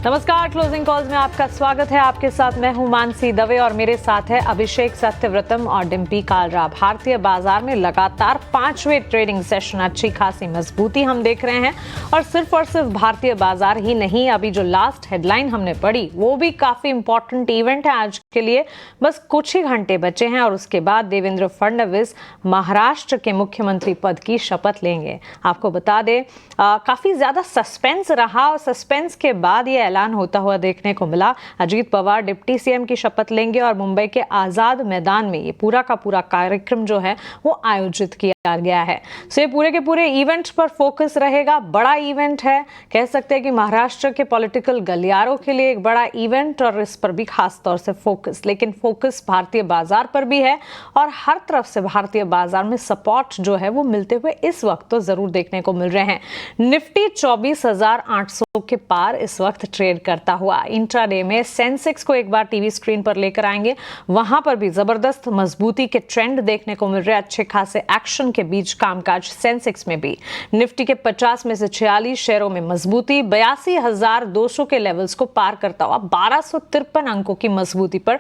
नमस्कार, closing calls में आपका स्वागत है। आपके साथ मैं हूं मानसी दवे और मेरे साथ है अभिषेक सत्यव्रतम और डिम्पी कालरा। भारतीय बाजार में लगातार 5वें ट्रेडिंग सेशन अच्छी खासी मजबूती हम देख रहे हैं और सिर्फ भारतीय बाजार ही नहीं, अभी जो लास्ट हेडलाइन हमने पढ़ी वो भी काफी इंपॉर्टेंट इवेंट है आज के लिए। बस कुछ ही घंटे बचे हैं और उसके बाद देवेंद्र फडणवीस महाराष्ट्र के मुख्यमंत्री पद की शपथ लेंगे। आपको बता दें काफी ज्यादा सस्पेंस रहा और सस्पेंस के बाद ये ऐलान होता हुआ देखने को मिला। अजीत पवार डिप्टी सीएम की शपथ लेंगे और मुंबई के आजाद मैदान में ये पूरा का पूरा कार्यक्रम जो है वो आयोजित किया गया है। सो ये पूरे के पूरे इवेंट पर फोकस रहेगा। बड़ा इवेंट है, कह सकते हैं कि महाराष्ट्र के पॉलिटिकल गलियारों के लिए एक बड़ा इवेंट और इस पर भी खास तौर से फोकस, लेकिन फोकस भारतीय बाजार पर भी है और हर तरफ से भारतीय बाजार में सपोर्ट जो है वो मिलते हुए इस वक्त तो जरूर देखने को मिल रहे हैं। निफ्टी 24,800 के पार इस वक्त ट्रेड करता हुआ। इंट्राडे में सेंसेक्स को एक बार टीवी स्क्रीन पर लेकर आएंगे, वहां पर भी जबरदस्त मजबूती के ट्रेंड देखने को मिल रहे हैं। अच्छे खासे एक्शन के बीच कामकाज सेंसेक्स में भी। निफ्टी के 50 में से 46 शेयरों में मजबूती, 82,200 के लेवल्स को पार करता हुआ 1253 अंकों की मजबूती पर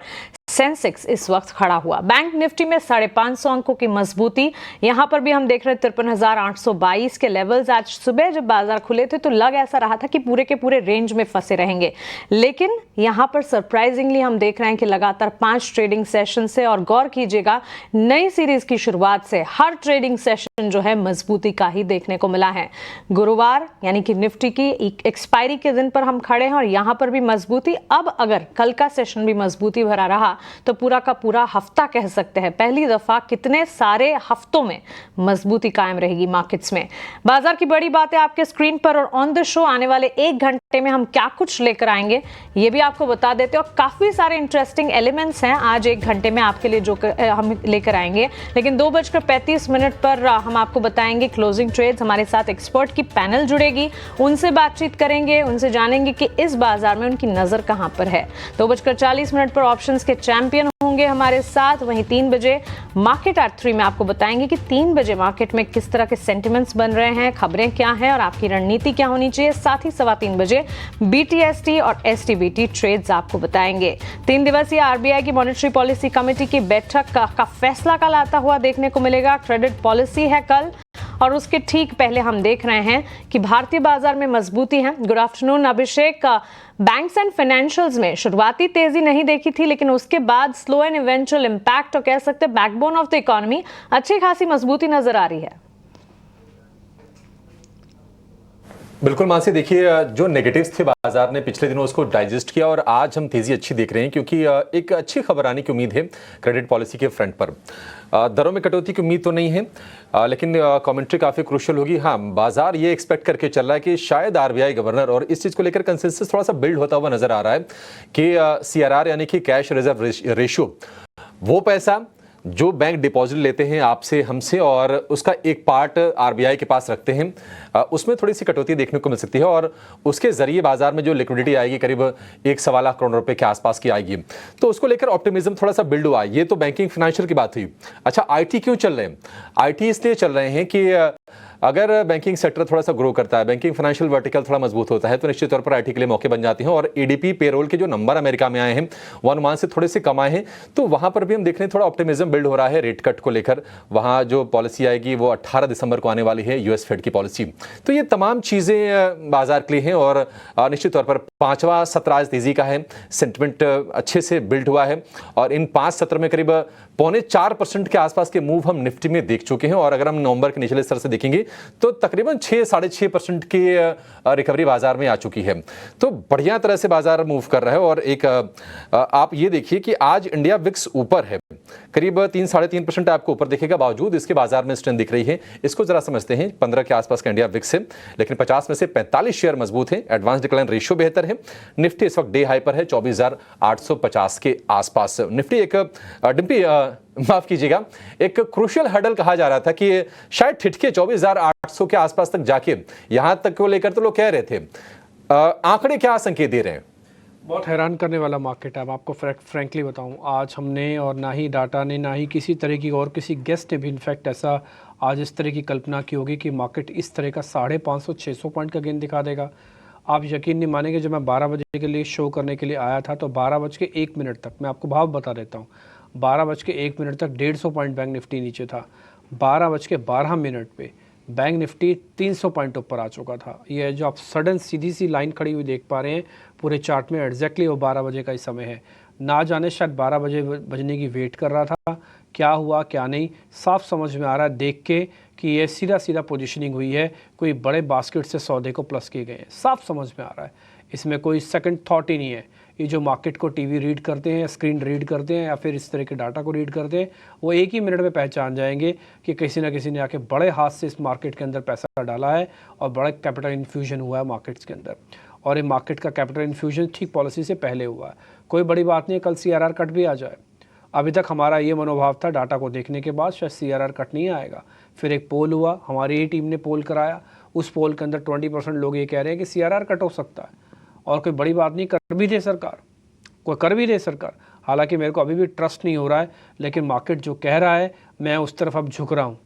सेंसेक्स इस वक्त खड़ा हुआ। बैंक निफ्टी में 550 अंकों की मजबूती, यहां पर भी हम देख रहे हैं 53,822 के लेवल्स। आज सुबह जब बाजार खुले थे तो लग ऐसा रहा था कि पूरे के पूरे रेंज में फंसे रहेंगे, लेकिन यहां पर सरप्राइजिंगली हम देख रहे हैं कि लगातार 5 ट्रेडिंग सेशन से, और गौर कीजिएगा नई सीरीज की शुरुआत से हर ट्रेडिंग सेशन जो है मजबूती का ही देखने को मिला है। गुरुवार यानी कि निफ्टी की एक्सपायरी के दिन पर हम खड़े हैं और यहां पर भी मजबूती। अब अगर कल का सेशन भी मजबूती भरा रहा तो पूरा का पूरा हफ्ता कह सकते हैं पहली दफा कितने सारे हफ्तों में मजबूती कायम रहेगी मार्केट्स में। बाजार की बड़ी बातें आपके स्क्रीन पर और ऑन द शो आने वाले 1 घंटे में हम क्या कुछ लेकर आएंगे ये भी आपको बता देते हैं, और काफी सारे इंटरेस्टिंग एलिमेंट्स हैं आज 1 घंटे में आपके लिए जो हम लेकर आएंगे। लेकिन 2:35 पर हम आपको बताएंगे क्लोजिंग ट्रेड्स। हमारे साथ एक्सपर्ट की पैनल जुड़ेगी, उनसे बातचीत करेंगे, उनसे जानेंगे कि इस बाजार में उनकी नजर कहां पर है। 2:40 पर ऑप्शंस के चैंपियन होंगे हमारे साथ। वहीं 3 बजे मार्केट एट 3 में आपको बताएंगे कि 3 बजे मार्केट में किस तरह के सेंटिमेंट्स बन रहे हैं, खबरें क्या हैं और आपकी रणनीति क्या होनी चाहिए। साथ ही 3:15 बजे बीटीएसटी और एसटीबीटी ट्रेड्स आपको बताएंगे। 3 दिवसीय आरबीआई की मॉनेटरी पॉलिसी कमेटी की बैठक का फैसला कल आता हुआ देखने को मिलेगा। क्रेडिट पॉलिसी है कल, और उसके ठीक पहले हम देख रहे हैं कि भारतीय बाजार में मजबूती है। Good afternoon Abhishek. Banks and financials में शुरुआती तेजी नहीं देखी थी, लेकिन उसके बाद स्लो एंड इवेंचुअल इंपैक्ट और कह सकते हैं बैकबोन ऑफ द इकोनॉमी अच्छी खासी मजबूती नजर आ रही है। बिल्कुल मानसी, देखिए जो नेगेटिव्स थे बाजार ने पिछले दिनों उसको डाइजेस्ट किया और आज हम तेजी अच्छी देख रहे हैं, क्योंकि एक अच्छी खबर आने की उम्मीद है क्रेडिट पॉलिसी के फ्रंट पर। दरों में कटौती की उम्मीद तो नहीं है, लेकिन कमेंट्री काफ़ी क्रूशियल होगी। हाँ, बाजार ये एक्सपेक्ट करके चल रहा है कि शायद आरबीआई गवर्नर, और इस चीज़ को लेकर कंसेंसस थोड़ा सा बिल्ड होता हुआ नजर आ रहा है कि सीआरआर यानी कि कैश रिजर्व रेशियो, वो पैसा जो बैंक डिपॉजिट लेते हैं आपसे हमसे और उसका एक पार्ट आरबीआई के पास रखते हैं, उसमें थोड़ी सी कटौती देखने को मिल सकती है और उसके जरिए बाजार में जो लिक्विडिटी आएगी करीब 1-1.25 लाख करोड़ रुपए के आसपास की आएगी, तो उसको लेकर ऑप्टिमिज्म थोड़ा सा बिल्ड हुआ। ये तो बैंकिंग फाइनेंशियल की बात हुई। अच्छा, आईटी क्यों चल रहे हैं? आईटी इसलिए चल रहे हैं कि अगर बैंकिंग सेक्टर थोड़ा सा ग्रो करता है, बैंकिंग फाइनेंशियल वर्टिकल थोड़ा मजबूत होता है, तो निश्चित तौर पर आईटी के लिए मौके बन जाते हैं। और एडीपी पेरोल के जो नंबर अमेरिका में आए हैं वो अनुमान से थोड़े से कम आए हैं, तो वहां पर भी हम देख रहे हैं थोड़ा ऑप्टिमिज्म बिल्ड हो रहा है रेट कट को लेकर। वहां जो पॉलिसी आएगी वो 18 दिसंबर को आने वाली है, यूएस फेड की पॉलिसी। तो ये तमाम चीजें बाजार के लिए हैं और निश्चित तौर पर 5वां सत्र आज तेजी का है, सेंटिमेंट अच्छे से बिल्ड हुआ है और इन 5 सत्र में करीब 3.25% के आसपास के मूव हम निफ्टी में देख चुके हैं। और अगर हम नवंबर के निचले स्तर से देखेंगे तो तकरीबन 6-6.5% की रिकवरी बाजार में आ चुकी है। तो बढ़िया तरह से बाजार मूव कर रहा है। और एक आप ये देखिए कि आज इंडिया विक्स ऊपर है, करीब 3-3.5% आपको ऊपर दिखेगा, बावजूद इसके बाजार में स्ट्रेंथ दिख रही है। इसको जरा समझते हैं। 15 के आसपास का इंडिया विक्स है, लेकिन 50 में से 45 शेयर मजबूत है। एडवांस डिक्लाइन रेशियो बेहतर है। निफ्टी इस वक्त डे हाई पर है 24,850 के आसपास। निफ्टी एक डिम्पी माफ कीजिएगा, एक क्रूशियल हर्डल कहा जा रहा था कि शायद ठिठके 24,800 के आसपास तक जाके यहां तक को लेकर तो लोग कह रहे थे। आंकड़े क्या संकेत दे रहे हैं? बहुत हैरान करने वाला मार्केट है। मैं आपको फ्रैंकली बताऊं, आज हमने और ना ही डाटा ने, ना ही किसी तरह की और किसी गेस्ट ने भी इनफैक्ट ऐसा आज इस तरह की कल्पना की होगी कि मार्केट इस तरह का 550-600 पॉइंट का गेन दिखा देगा। आप यकीन नहीं मानेंगे, जब मैं 12 बजे के लिए शो करने के लिए आया था तो 12:01 तक, मैं आपको भाव बता देता हूँ, 12:01 तक 150 पॉइंट बैंक निफ्टी नीचे था। 12:12 पे बैंक निफ्टी 300 पॉइंट ऊपर आ चुका था। ये जो आप सडन सीधी सी लाइन खड़ी हुई देख पा रहे हैं पूरे चार्ट में, एग्जैक्टली वो 12 बजे का ही समय है। ना जाने शायद 12 बजे बजने की वेट कर रहा था, क्या हुआ क्या नहीं साफ समझ में आ रहा है देख के कि ये सीधा सीधा पोजीशनिंग हुई है, कोई बड़े बास्केट से सौदे को प्लस किए गए हैं, साफ समझ में आ रहा है। इसमें कोई सेकंड थॉट ही नहीं है। ये जो मार्केट को टीवी रीड करते हैं, स्क्रीन रीड करते हैं या फिर इस तरह के डाटा को रीड करते हैं, वो एक ही मिनट में पहचान जाएंगे कि किसी ना किसी ने आके बड़े हाथ से इस मार्केट के अंदर पैसा डाला है और बड़ा कैपिटल इन्फ्यूजन हुआ है मार्केट्स के अंदर। और ये मार्केट का कैपिटल इन्फ्यूजन ठीक पॉलिसी से पहले हुआ है। कोई बड़ी बात नहीं है, कल CRR कट भी आ जाए। अभी तक हमारा ये मनोभाव था डाटा को देखने के बाद शायद CRR कट नहीं आएगा। फिर एक पोल हुआ, हमारी ही टीम ने पोल कराया, उस पोल के अंदर 20% लोग ये कह रहे हैं कि CRR कट हो सकता है। और कोई बड़ी बात नहीं, कर भी दे सरकार, कोई कर भी दे सरकार। हालांकि मेरे को अभी भी ट्रस्ट नहीं हो रहा है, लेकिन मार्केट जो कह रहा है मैं उस तरफ अब झुक रहा हूँ।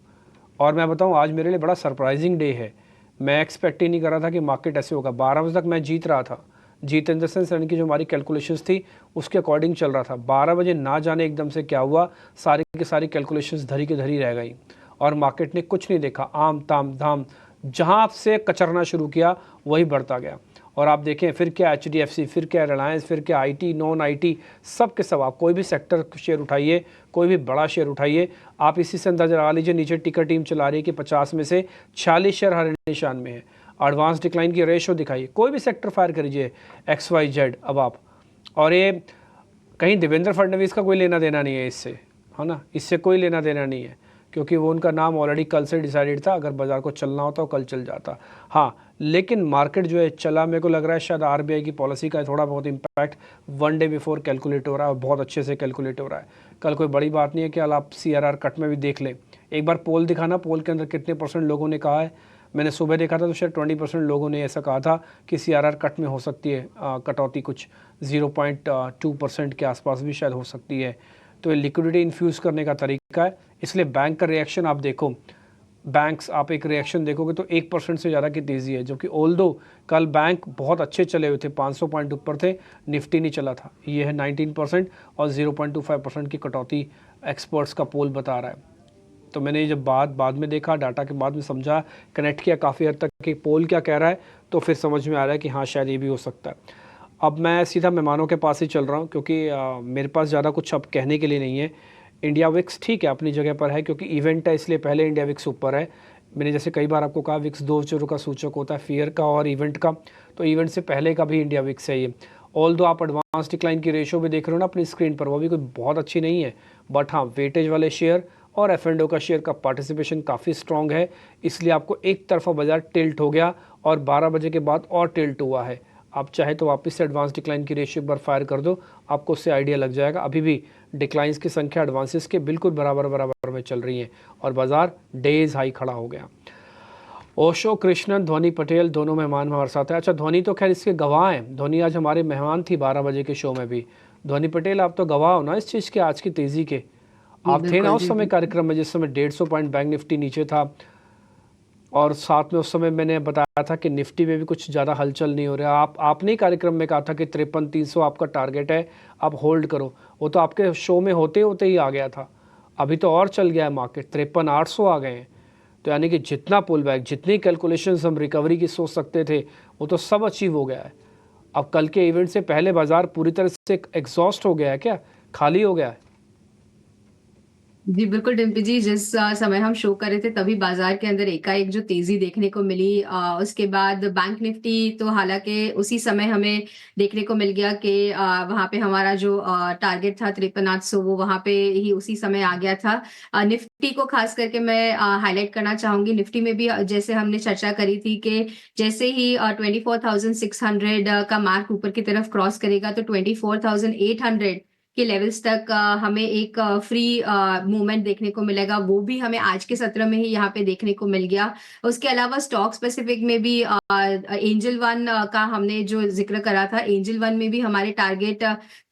और मैं बताऊँ, आज मेरे लिए बड़ा सरप्राइजिंग डे है। मैं एक्सपेक्ट ही नहीं कर रहा था कि मार्केट ऐसे होगा। 12 बजे तक मैं जीत रहा था, जीत इन द सेंस यानी कि जो हमारी कैलकुलेशंस थी उसके अकॉर्डिंग चल रहा था। 12 बजे ना जाने एकदम से क्या हुआ, सारी की सारी कैलकुलेशंस धरी की धरी रह गई और मार्केट ने कुछ नहीं देखा, आम ताम धाम जहाँ से कचरना शुरू किया वही बढ़ता गया। और आप देखें फिर क्या HDFC, फिर क्या रिलायंस, फिर क्या IT, नॉन IT, सब के सब आप कोई भी सेक्टर शेयर उठाइए, कोई भी बड़ा शेयर उठाइए, आप इसी से अंदाजा लगा लीजिए। नीचे टिकर टीम चला रही है कि 50 में से 46 शेयर हर निशान में है। एडवांस डिक्लाइन की रेशो दिखाइए, कोई भी सेक्टर फायर करिए, XYZ। अब आप और ये कहीं देवेंद्र फडणवीस का कोई लेना देना नहीं है इससे, है ना, इससे कोई लेना देना नहीं है, क्योंकि वो उनका नाम ऑलरेडी कल से डिसाइडेड था। अगर बाजार को चलना होता तो कल चल जाता। हाँ, लेकिन मार्केट जो है चला, मेरे को लग रहा है शायद RBI की पॉलिसी का थोड़ा बहुत इम्पैक्ट 1 डे बिफोर कैलकुलेट हो रहा है और बहुत अच्छे से कैलकुलेट हो रहा है। कल कोई बड़ी बात नहीं है कि आप CRR कट में भी देख लें। एक बार पोल दिखाना, पोल के अंदर कितने % लोगों ने कहा है। मैंने सुबह देखा था तो शायद 20% लोगों ने ऐसा कहा था कि CRR कट में हो सकती है कटौती, कुछ 0.2% के आसपास भी शायद हो सकती है। तो ये लिक्विडिटी इन्फ्यूज़ करने का तरीका है। इसलिए बैंक का रिएक्शन आप देखो, बैंक्स आप एक रिएक्शन देखोगे तो 1% से ज़्यादा की तेज़ी है, जबकि ऑल्दो कल बैंक बहुत अच्छे चले हुए थे, 500 पॉइंट ऊपर थे, निफ्टी नहीं चला था। ये है 19% और 0.25% की कटौती एक्सपर्ट्स का पोल बता रहा है। तो मैंने जब बाद में देखा, डाटा के बाद में समझा, कनेक्ट किया काफ़ी हद तक कि पोल क्या कह रहा है, तो फिर समझ में आ रहा है कि हाँ शायद ये भी हो सकता है। अब मैं सीधा मेहमानों के पास ही चल रहा हूँ, क्योंकि मेरे पास ज़्यादा कुछ अब कहने के लिए नहीं है। इंडिया विक्स ठीक है, अपनी जगह पर है, क्योंकि इवेंट है इसलिए पहले इंडिया विक्स ऊपर है। मैंने जैसे कई बार आपको कहा, विक्स 2 चीज़ों का सूचक होता है, फियर का और इवेंट का। तो इवेंट से पहले का भी इंडिया विक्स है ये। ऑल दो आप एडवांस डिक्लाइन की रेशो भी देख रहे हो ना अपनी स्क्रीन पर, वो भी कोई बहुत अच्छी नहीं है, बट हाँ वेटेज वाले शेयर और F&O का शेयर का पार्टिसिपेशन काफ़ी स्ट्रॉन्ग है, इसलिए आपको एक तरफा बाजार टिल्ट हो गया और 12 बजे के बाद और टिल्ट हुआ है। आप चाहे तो वापस से एडवांस डिक्लाइन की रेशियो पर फायर कर दो, आपको उससे आइडिया लग जाएगा। अभी भी डिक्लाइंस की संख्या एडवांसेस के बिल्कुल बराबर में चल रही है और बाजार डेज हाई खड़ा हो गया। ओशो कृष्णन, ध्वनि पटेल दोनों मेहमान हमारे साथ हैं। अच्छा, ध्वनि तो खैर इसके गवाह हैं, ध्वनि आज हमारे मेहमान थी 12 बजे के शो में भी। ध्वनि पटेल, आप तो गवाह हो ना इस चीज़ के, आज की तेज़ी के। आप थे ना उस समय कार्यक्रम में जिस समय 150 पॉइंट बैंक निफ्टी नीचे था, और साथ में उस समय मैंने बताया था कि निफ्टी में भी कुछ ज़्यादा हलचल नहीं हो रहा। आपने कार्यक्रम में कहा था कि 53,300 आपका टारगेट है, आप होल्ड करो। वो तो आपके शो में होते होते ही आ गया था, अभी तो और चल गया है मार्केट, 53,800 आ गए हैं। तो यानी कि जितना पुल बैक, जितनी कैलकुलेशंस हम रिकवरी की सोच सकते थे, वो तो सब अचीव हो गया है। अब कल के इवेंट से पहले बाजार पूरी तरह से एग्जॉस्ट हो गया है क्या, खाली हो गया है? जी बिल्कुल डिम्पी जी, जिस समय हम शो कर रहे थे तभी बाजार के अंदर एकाएक जो तेजी देखने को मिली, उसके बाद बैंक निफ्टी तो हालांकि उसी समय हमें देखने को मिल गया कि वहां पे हमारा जो टारगेट था 53,800 वो वहां पे ही उसी समय आ गया था। निफ्टी को खास करके मैं हाईलाइट करना चाहूंगी। निफ्टी में भी जैसे हमने चर्चा करी थी कि जैसे ही 24,600 का मार्क ऊपर की तरफ क्रॉस करेगा तो 24,800 के लेवल्स तक हमें एक फ्री मूवमेंट देखने को मिलेगा। वो भी हमें आज के सत्र में ही यहाँ पे देखने को मिल गया। उसके अलावा स्टॉक स्पेसिफिक में भी एंजल वन का हमने जो जिक्र करा था, एंजल वन में भी हमारे टारगेट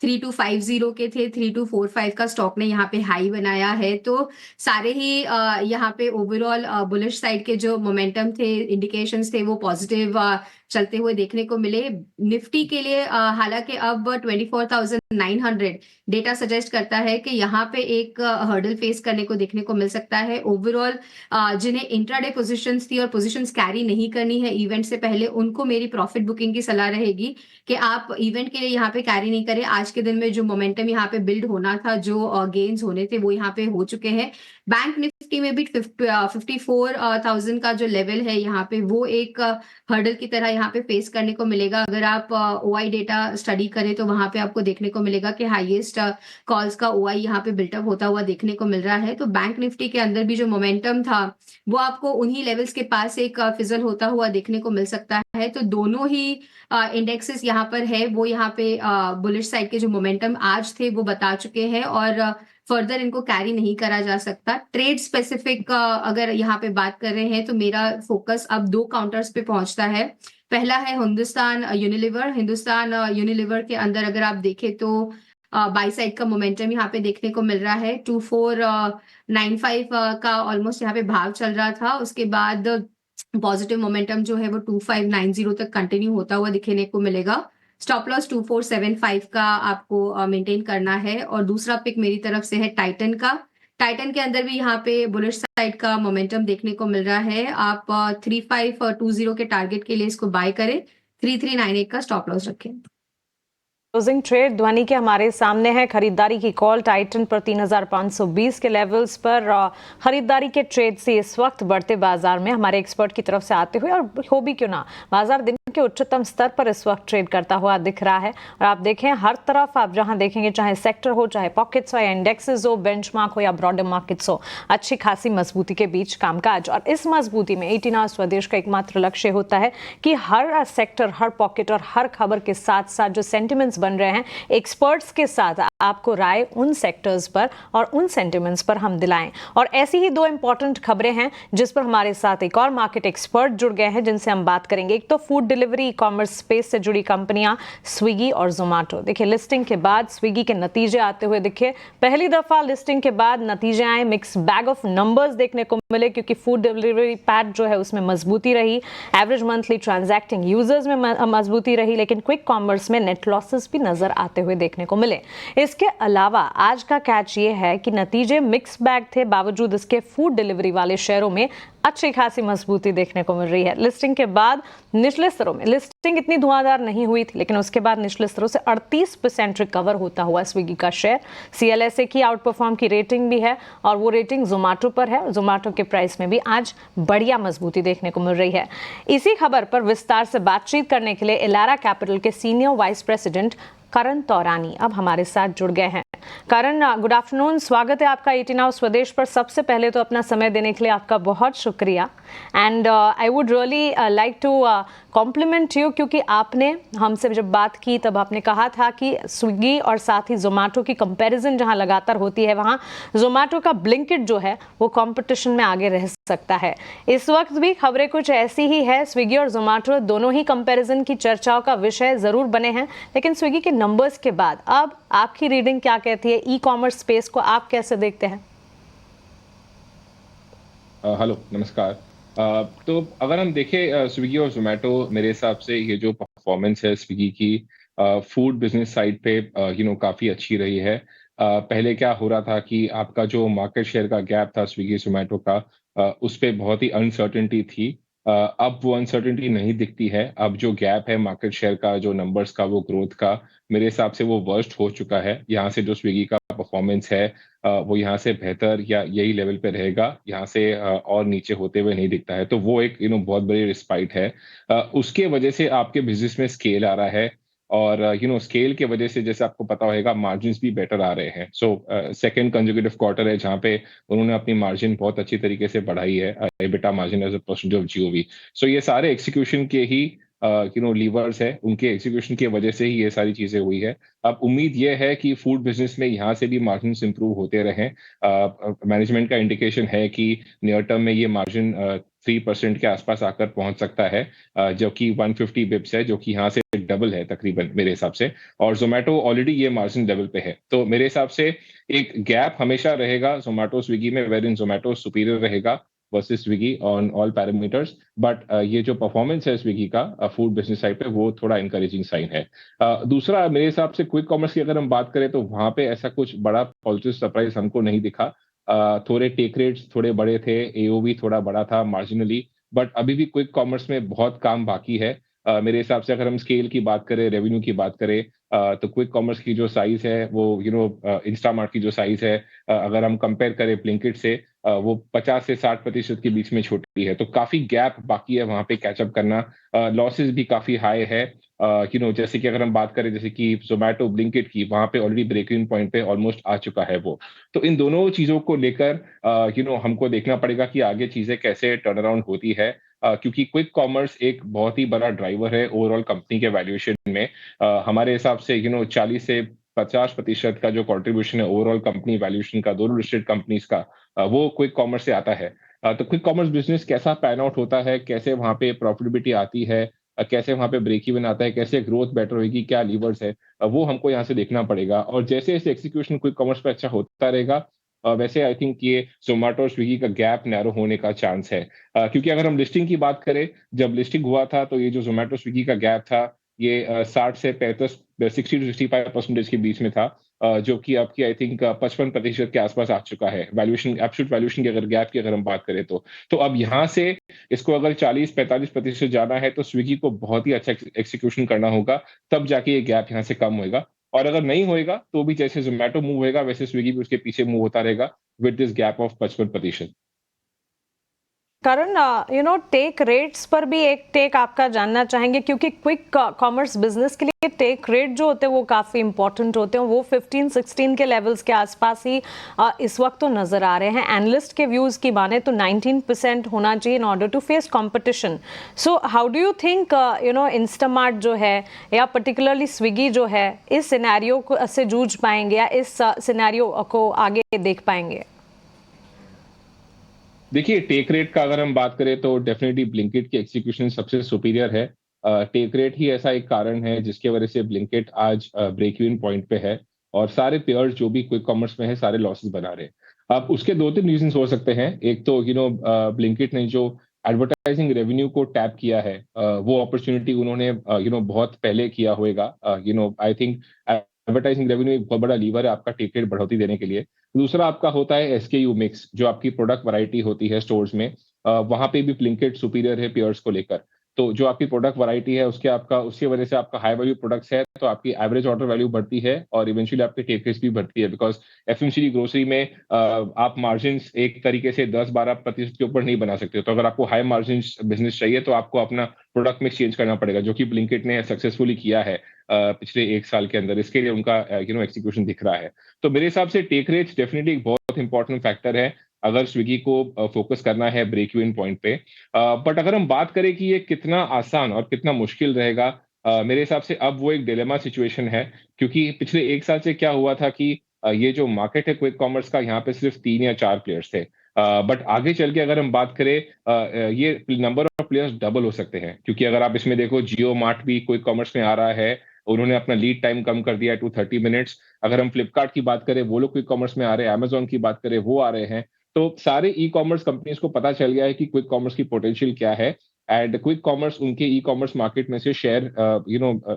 3250 के थे, 3245 का स्टॉक ने यहाँ पे हाई बनाया है। तो सारे ही यहाँ पे ओवरऑल बुलिश साइड के जो मोमेंटम थे, इंडिकेशंस थे, वो पॉजिटिव चलते हुए देखने को मिले। निफ्टी के लिए हालांकि अब 24,900 डेटा सजेस्ट करता है कि यहाँ पे एक हर्डल फेस करने को देखने को मिल सकता है। ओवरऑल जिन्हें इंट्राडे पोजीशंस थी और पोजीशंस कैरी नहीं करनी है इवेंट से पहले, उनको मेरी प्रॉफिट बुकिंग की सलाह रहेगी कि आप इवेंट के लिए यहाँ पे कैरी नहीं करें। आज के दिन में जो मोमेंटम यहाँ पे बिल्ड होना था, जो गेन्स होने थे, वो यहाँ पे हो चुके हैं। बैंक निफ्टी में भी 54,000 का जो लेवल है यहाँ पे, वो एक हर्डल की तरह यहाँ पे फेस करने को मिलेगा। अगर आप ओआई डेटा स्टडी करें तो वहां पे आपको देखने को मिलेगा कि हाईएस्ट कॉल्स का ओआई यहाँ पे बिल्टअप होता हुआ देखने को मिल रहा है। तो बैंक निफ्टी के अंदर भी जो मोमेंटम था वो आपको उन्हीं लेवल्स के पास एक फिजल होता हुआ देखने को मिल सकता है। तो दोनों ही इंडेक्सेस यहाँ पर है, वो यहाँ पे बुलिश साइड के जो मोमेंटम आज थे वो बता चुके हैं और फर्दर इनको कैरी नहीं करा जा सकता। ट्रेड स्पेसिफिक अगर यहाँ पे बात कर रहे हैं तो मेरा फोकस अब 2 काउंटर्स पे पहुंचता है। पहला है हिंदुस्तान यूनिलीवर। हिंदुस्तान यूनिलीवर के अंदर अगर आप देखें तो बाई साइड का मोमेंटम यहाँ पे देखने को मिल रहा है। 2495 का ऑलमोस्ट यहाँ पे भाव चल रहा था। उसके बाद पॉजिटिव मोमेंटम जो है वो 2590 तक कंटिन्यू होता हुआ दिखने को मिलेगा। स्टॉप लॉस 2475 का आपको मेंटेन करना है। और दूसरा पिक मेरी तरफ से है टाइटन का। टाइटन के अंदर भी यहाँ पे बुलिश साइड का मोमेंटम देखने को मिल रहा है। आप 3520 के टारगेट के लिए इसको बाय करें। 3398 का स्टॉप लॉस रखें। क्लोजिंग ट्रेड ध्वनि के हमारे सामने है। खरीदारी की कॉल टाइटन पर 3520 के लेवल्स पर खरीदारी के ट्रेड से इस वक्त बढ़ते बाजार में हमारे एक्सपर्ट की तरफ से आते हुए, और हो भी क्यों ना, बाजार दिन के उच्चतम स्तर पर इस वक्त ट्रेड करता हुआ दिख रहा है। और आप देखें हर तरफ, आप जहां देखेंगे, चाहे सेक्टर हो, चाहे पॉकेट्स हो, या इंडेक्सेस हो, बेंचमार्क हो या ब्रॉडर मार्केट्स हो, अच्छी खासी मजबूती के बीच कामकाज। और इस मजबूती में 18 आवर्स स्वदेश का एकमात्र लक्ष्य होता है कि हर सेक्टर, हर पॉकेट और हर खबर के साथ साथ जो सेंटिमेंट्स बन रहे हैं, एक्सपर्ट्स के साथ आपको राय उन सेक्टर्स पर और उन सेंटिमेंट्स पर हम दिलाएं। और ऐसी ही 2 इंपॉर्टेंट खबरें हैं जिस पर हमारे साथ एक और मार्केट एक्सपर्ट जुड़ गए हैं, जिनसे हम बात करेंगे। एक तो food delivery e commerce space से जुड़ी कंपनियां स्विगी और जोमेटो। देखिए, लिस्टिंग के बाद स्विगी के नतीजे आते हुए दिखे। पहली दफा लिस्टिंग के बाद नतीजे आए, मिक्स बैग ऑफ नंबर्स देखने को मिले, क्योंकि फूड डिलीवरी पैट जो है उसमें मजबूती रही, एवरेज मंथली ट्रांजैक्टिंग यूजर्स में मजबूती रही, लेकिन क्विक कॉमर्स में नेट लॉसेस भी नजर आते हुए देखने को मिले। इसके अलावा आज का कैच ये है कि नतीजे मिक्स बैग थे, बावजूद इसके फूड डिलीवरी वाले शेयरों में अच्छी खासी मजबूती देखने को मिल रही है। लिस्टिंग के बाद निचले स्तरों में लिस्टिंग इतनी धुआंधार नहीं हुई थी, लेकिन उसके बाद निचले स्तरों से 38% रिकवर होता हुआ स्विगी का शेयर। CLSA की आउट परफॉर्म की रेटिंग भी है, और वो रेटिंग जोमेटो पर है। जोमेटो के प्राइस में भी आज बढ़िया मजबूती देखने को मिल रही है। इसी खबर पर विस्तार से बातचीत करने के लिए इलारा कैपिटल के सीनियर वाइस प्रेसिडेंट करण तौरानी अब हमारे साथ जुड़ गए हैं। करण, गुड आफ्टरनून, स्वागत है आपका 18 आवर्स स्वदेश पर। सबसे पहले तो अपना समय देने के लिए आपका बहुत शुक्रिया, and I would really like to compliment you, क्योंकि आपने हमसे जब बात की तब आपने कहा था कि स्विगी और साथ ही जोमेटो की कंपैरिजन जहां लगातार होती है, वहां जोमेटो का ब्लिंकिट जो है वो कंपटीशन में आगे रह सकता है। इस वक्त भी खबरें कुछ ऐसी ही है। स्विगी और जोमेटो दोनों ही कंपैरिजन की चर्चाओं का विषय जरूर बने हैं, लेकिन स्विगी के नंबर्स के बाद अब आपकी रीडिंग क्या कहती है? ई कॉमर्स स्पेस को आप कैसे देखते हैं? हेलो, नमस्कार। तो अगर हम देखें स्विगी और जोमेटो, मेरे हिसाब से ये जो परफॉर्मेंस है स्विगी की फूड बिजनेस साइड पे काफ़ी अच्छी रही है। पहले क्या हो रहा था कि आपका जो मार्केट शेयर का गैप था स्विगी जोमेटो का, उस पे बहुत ही अनसर्टेनिटी थी। अब वो अनसर्टेनिटी नहीं दिखती है। अब जो गैप है मार्केट शेयर का, जो नंबर्स का, वो ग्रोथ का, मेरे हिसाब से वो वर्स्ट हो चुका है। यहाँ से जो स्विगी का परफॉर्मेंस है वो यहाँ से बेहतर या यही लेवल पे रहेगा, यहाँ से और नीचे होते हुए नहीं दिखता है। तो वो एक बहुत बड़ी रिस्पाइट है। उसके वजह से आपके बिजनेस में स्केल आ रहा है, और स्केल के वजह से, जैसे आपको पता होगा, मार्जिन्स भी बेटर आ रहे हैं। सो सेकंड कंसेक्यूटिव क्वार्टर है जहाँ पे उन्होंने अपनी मार्जिन बहुत अच्छी तरीके से बढ़ाई है, EBITDA margin as a percentage of GOV. So ये सारे एक्सिक्यूशन के ही लीवर्स है, उनके एक्सिक्यूशन की वजह से ही ये सारी चीजें हुई है। अब उम्मीद ये है कि फूड बिजनेस में यहाँ से भी मार्जिन इंप्रूव होते रहें। मैनेजमेंट का इंडिकेशन है कि नियर टर्म में ये मार्जिन 3% के आसपास आकर पहुंच सकता है, जो कि 150 बिप्स है, जो कि यहाँ से डबल है तकरीबन मेरे हिसाब से। और जोमेटो ऑलरेडी ये मार्जिन लेवल पे है। तो मेरे हिसाब से एक गैप हमेशा रहेगा जोमेटो स्विगी में, वेर इन जोमेटो सुपीरियर रहेगा। Versus Swiggy on all parameters, but ये जो परफॉर्मेंस है स्विगी का फूड बिजनेस साइड पे वो थोड़ा इंकरेजिंग साइन है। दूसरा मेरे हिसाब से क्विक कॉमर्स की अगर हम बात करें तो वहां पे ऐसा कुछ बड़ा पॉजिटिव सरप्राइज हमको नहीं दिखा। थोड़े टेक रेट्स थोड़े बड़े थे, एओवी थोड़ा बड़ा था मार्जिनली, बट अभी भी क्विक कॉमर्स में बहुत काम बाकी है। मेरे हिसाब से अगर हम स्केल की बात करें, रेवेन्यू की बात करें, तो क्विक कॉमर्स की जो साइज है वो इंस्टामार्ट की जो साइज है, अगर हम कंपेयर करें ब्लिंकिट से, वो 50 से 60% के बीच में छोटी है, तो काफी गैप बाकी है वहां पे कैचअप करना। लॉसेस भी काफी हाई है। जैसे कि अगर हम बात करें जैसे कि जोमेटो ब्लिंकिट की, वहां पे ऑलरेडी ब्रेक इवन पॉइंट पे ऑलमोस्ट आ चुका है वो। तो इन दोनों चीजों को लेकर हमको देखना पड़ेगा कि आगे चीजें कैसे टर्न अराउंड होती है, क्योंकि क्विक कॉमर्स एक बहुत ही बड़ा ड्राइवर है ओवरऑल कंपनी के वैल्यूएशन में। हमारे हिसाब से 40 से 50% का जो कंट्रीब्यूशन है ओवरऑल कंपनी वैल्यूएशन का, दोनों लिस्टेड कंपनीज का, वो क्विक कॉमर्स से आता है। तो क्विक कॉमर्स बिजनेस कैसा पैन आउट होता है, कैसे वहां पे प्रॉफिटेबिलिटी आती है, कैसे वहां पे ब्रेक इवन आता है, कैसे ग्रोथ बेटर होगी, क्या लीवर्स है, वो हमको यहाँ से देखना पड़ेगा। और जैसे जैसे एक्सिक्यूशन क्विक कॉमर्स पे अच्छा होता रहेगा, वैसे आई थिंक ये जोमेटो और स्विगी का गैप नैरो होने का चांस है। क्योंकि अगर हम लिस्टिंग की बात करें, जब लिस्टिंग हुआ था तो ये जो जोमेटो स्विगी का गैप था, ये 60 से 65, 60 टू 65% के बीच में था, जो कि आपकी आई थिंक 55% के आसपास आ चुका है वैल्यूएशन, एब्सोल्यूट वैल्यूएशन की अगर गैप की अगर हम बात करें तो अब यहाँ से इसको अगर 40-45% जाना है तो स्विगी को बहुत ही अच्छा एक्सिक्यूशन करना होगा, तब जाके ये गैप यहाँ से कम होएगा। और अगर नहीं होएगा तो भी जैसे जोमेटो मूव होएगा वैसे स्विगी भी उसके पीछे मूव होता रहेगा with this gap of 55%। Karan, take rates पर भी एक टेक आपका जानना चाहेंगे, क्योंकि क्विक कॉमर्स बिजनेस के लिए टेक रेट जो होते हैं वो काफ़ी इंपॉर्टेंट होते हैं। वो 15-16 के लेवल्स के आसपास ही इस वक्त तो नज़र आ रहे हैं। एनालिस्ट के व्यूज़ की माने तो 19% होना चाहिए in order to face competition. So how do you think Instamart जो है या पर्टिकुलरली स्विगी जो है इस सिनेरियो से जूझ पाएंगे या इस सिनेरियो को आगे देख पाएंगे? देखिए, टेक रेट का अगर हम बात करें तो डेफिनेटली ब्लिंकिट की एक्सिक्यूशन सबसे सुपीरियर है। टेक रेट ही ऐसा एक कारण है जिसके वजह से ब्लिंकिट आज ब्रेक इवन पॉइंट पे है और सारे पेयर्स जो भी क्विक कॉमर्स में है सारे लॉसेस बना रहे हैं। अब उसके 2-3 रीजंस हो सकते हैं। एक तो ब्लिंकिट ने जो एडवर्टाइजिंग रेवेन्यू को टैप किया है, वो अपॉर्चुनिटी उन्होंने बहुत पहले किया होगा। आई थिंक एडवर्टाइजिंग रेवेन्यू एक बहुत बड़ा लीवर है आपका टेक रेट बढ़ोतरी देने के लिए। दूसरा आपका होता है एसकेयू मिक्स, जो आपकी प्रोडक्ट वैरायटी होती है स्टोर्स में, वहां पे भी ब्लिंकिट सुपीरियर है पेयर्स को लेकर। तो जो आपकी प्रोडक्ट वैरायटी है उसकी वजह से आपका हाई वैल्यू प्रोडक्ट्स है तो आपकी एवरेज ऑर्डर वैल्यू बढ़ती है और इवेंचुअली आपकी टेक रेट्स भी बढ़ती है, बिकॉज एफएमसीजी ग्रोसरी में आप मार्जिन एक तरीके से 10-12% के ऊपर नहीं बना सकते। तो अगर आपको हाई मार्जिन बिजनेस चाहिए तो आपको अपना प्रोडक्ट मिक्स चेंज करना पड़ेगा, जो कि ब्लिंकिट ने सक्सेसफुली किया है पिछले 1 साल के अंदर। इसके लिए उनका एक्सिक्यूशन दिख रहा है। तो मेरे हिसाब से टेक रेट्स डेफिनेटली एक बहुत इंपॉर्टेंट फैक्टर है अगर स्विगी को फोकस करना है ब्रेक इवन पॉइंट पे। बट अगर हम बात करें कि ये कितना आसान और कितना मुश्किल रहेगा, मेरे हिसाब से अब वो एक डिलेमा सिचुएशन है, क्योंकि पिछले 1 साल से क्या हुआ था कि ये जो मार्केट है क्विक कॉमर्स का, यहाँ पे सिर्फ 3 या 4 प्लेयर्स थे। बट आगे चल के अगर हम बात करें, ये नंबर ऑफ प्लेयर्स डबल हो सकते हैं, क्योंकि अगर आप इसमें देखो जियो मार्ट भी क्विक कॉमर्स में आ रहा है, उन्होंने अपना लीड टाइम कम कर दिया टू 30 मिनट्स। अगर हम फ्लिपकार्ट की बात करें वो लोग क्विक कॉमर्स में आ रहे हैं, अमेजोन की बात करें वो आ रहे हैं। तो सारे ई कॉमर्स कंपनीज को पता चल गया है कि क्विक कॉमर्स की पोटेंशियल क्या है, एंड क्विक कॉमर्स उनके ई कॉमर्स मार्केट में से शेयर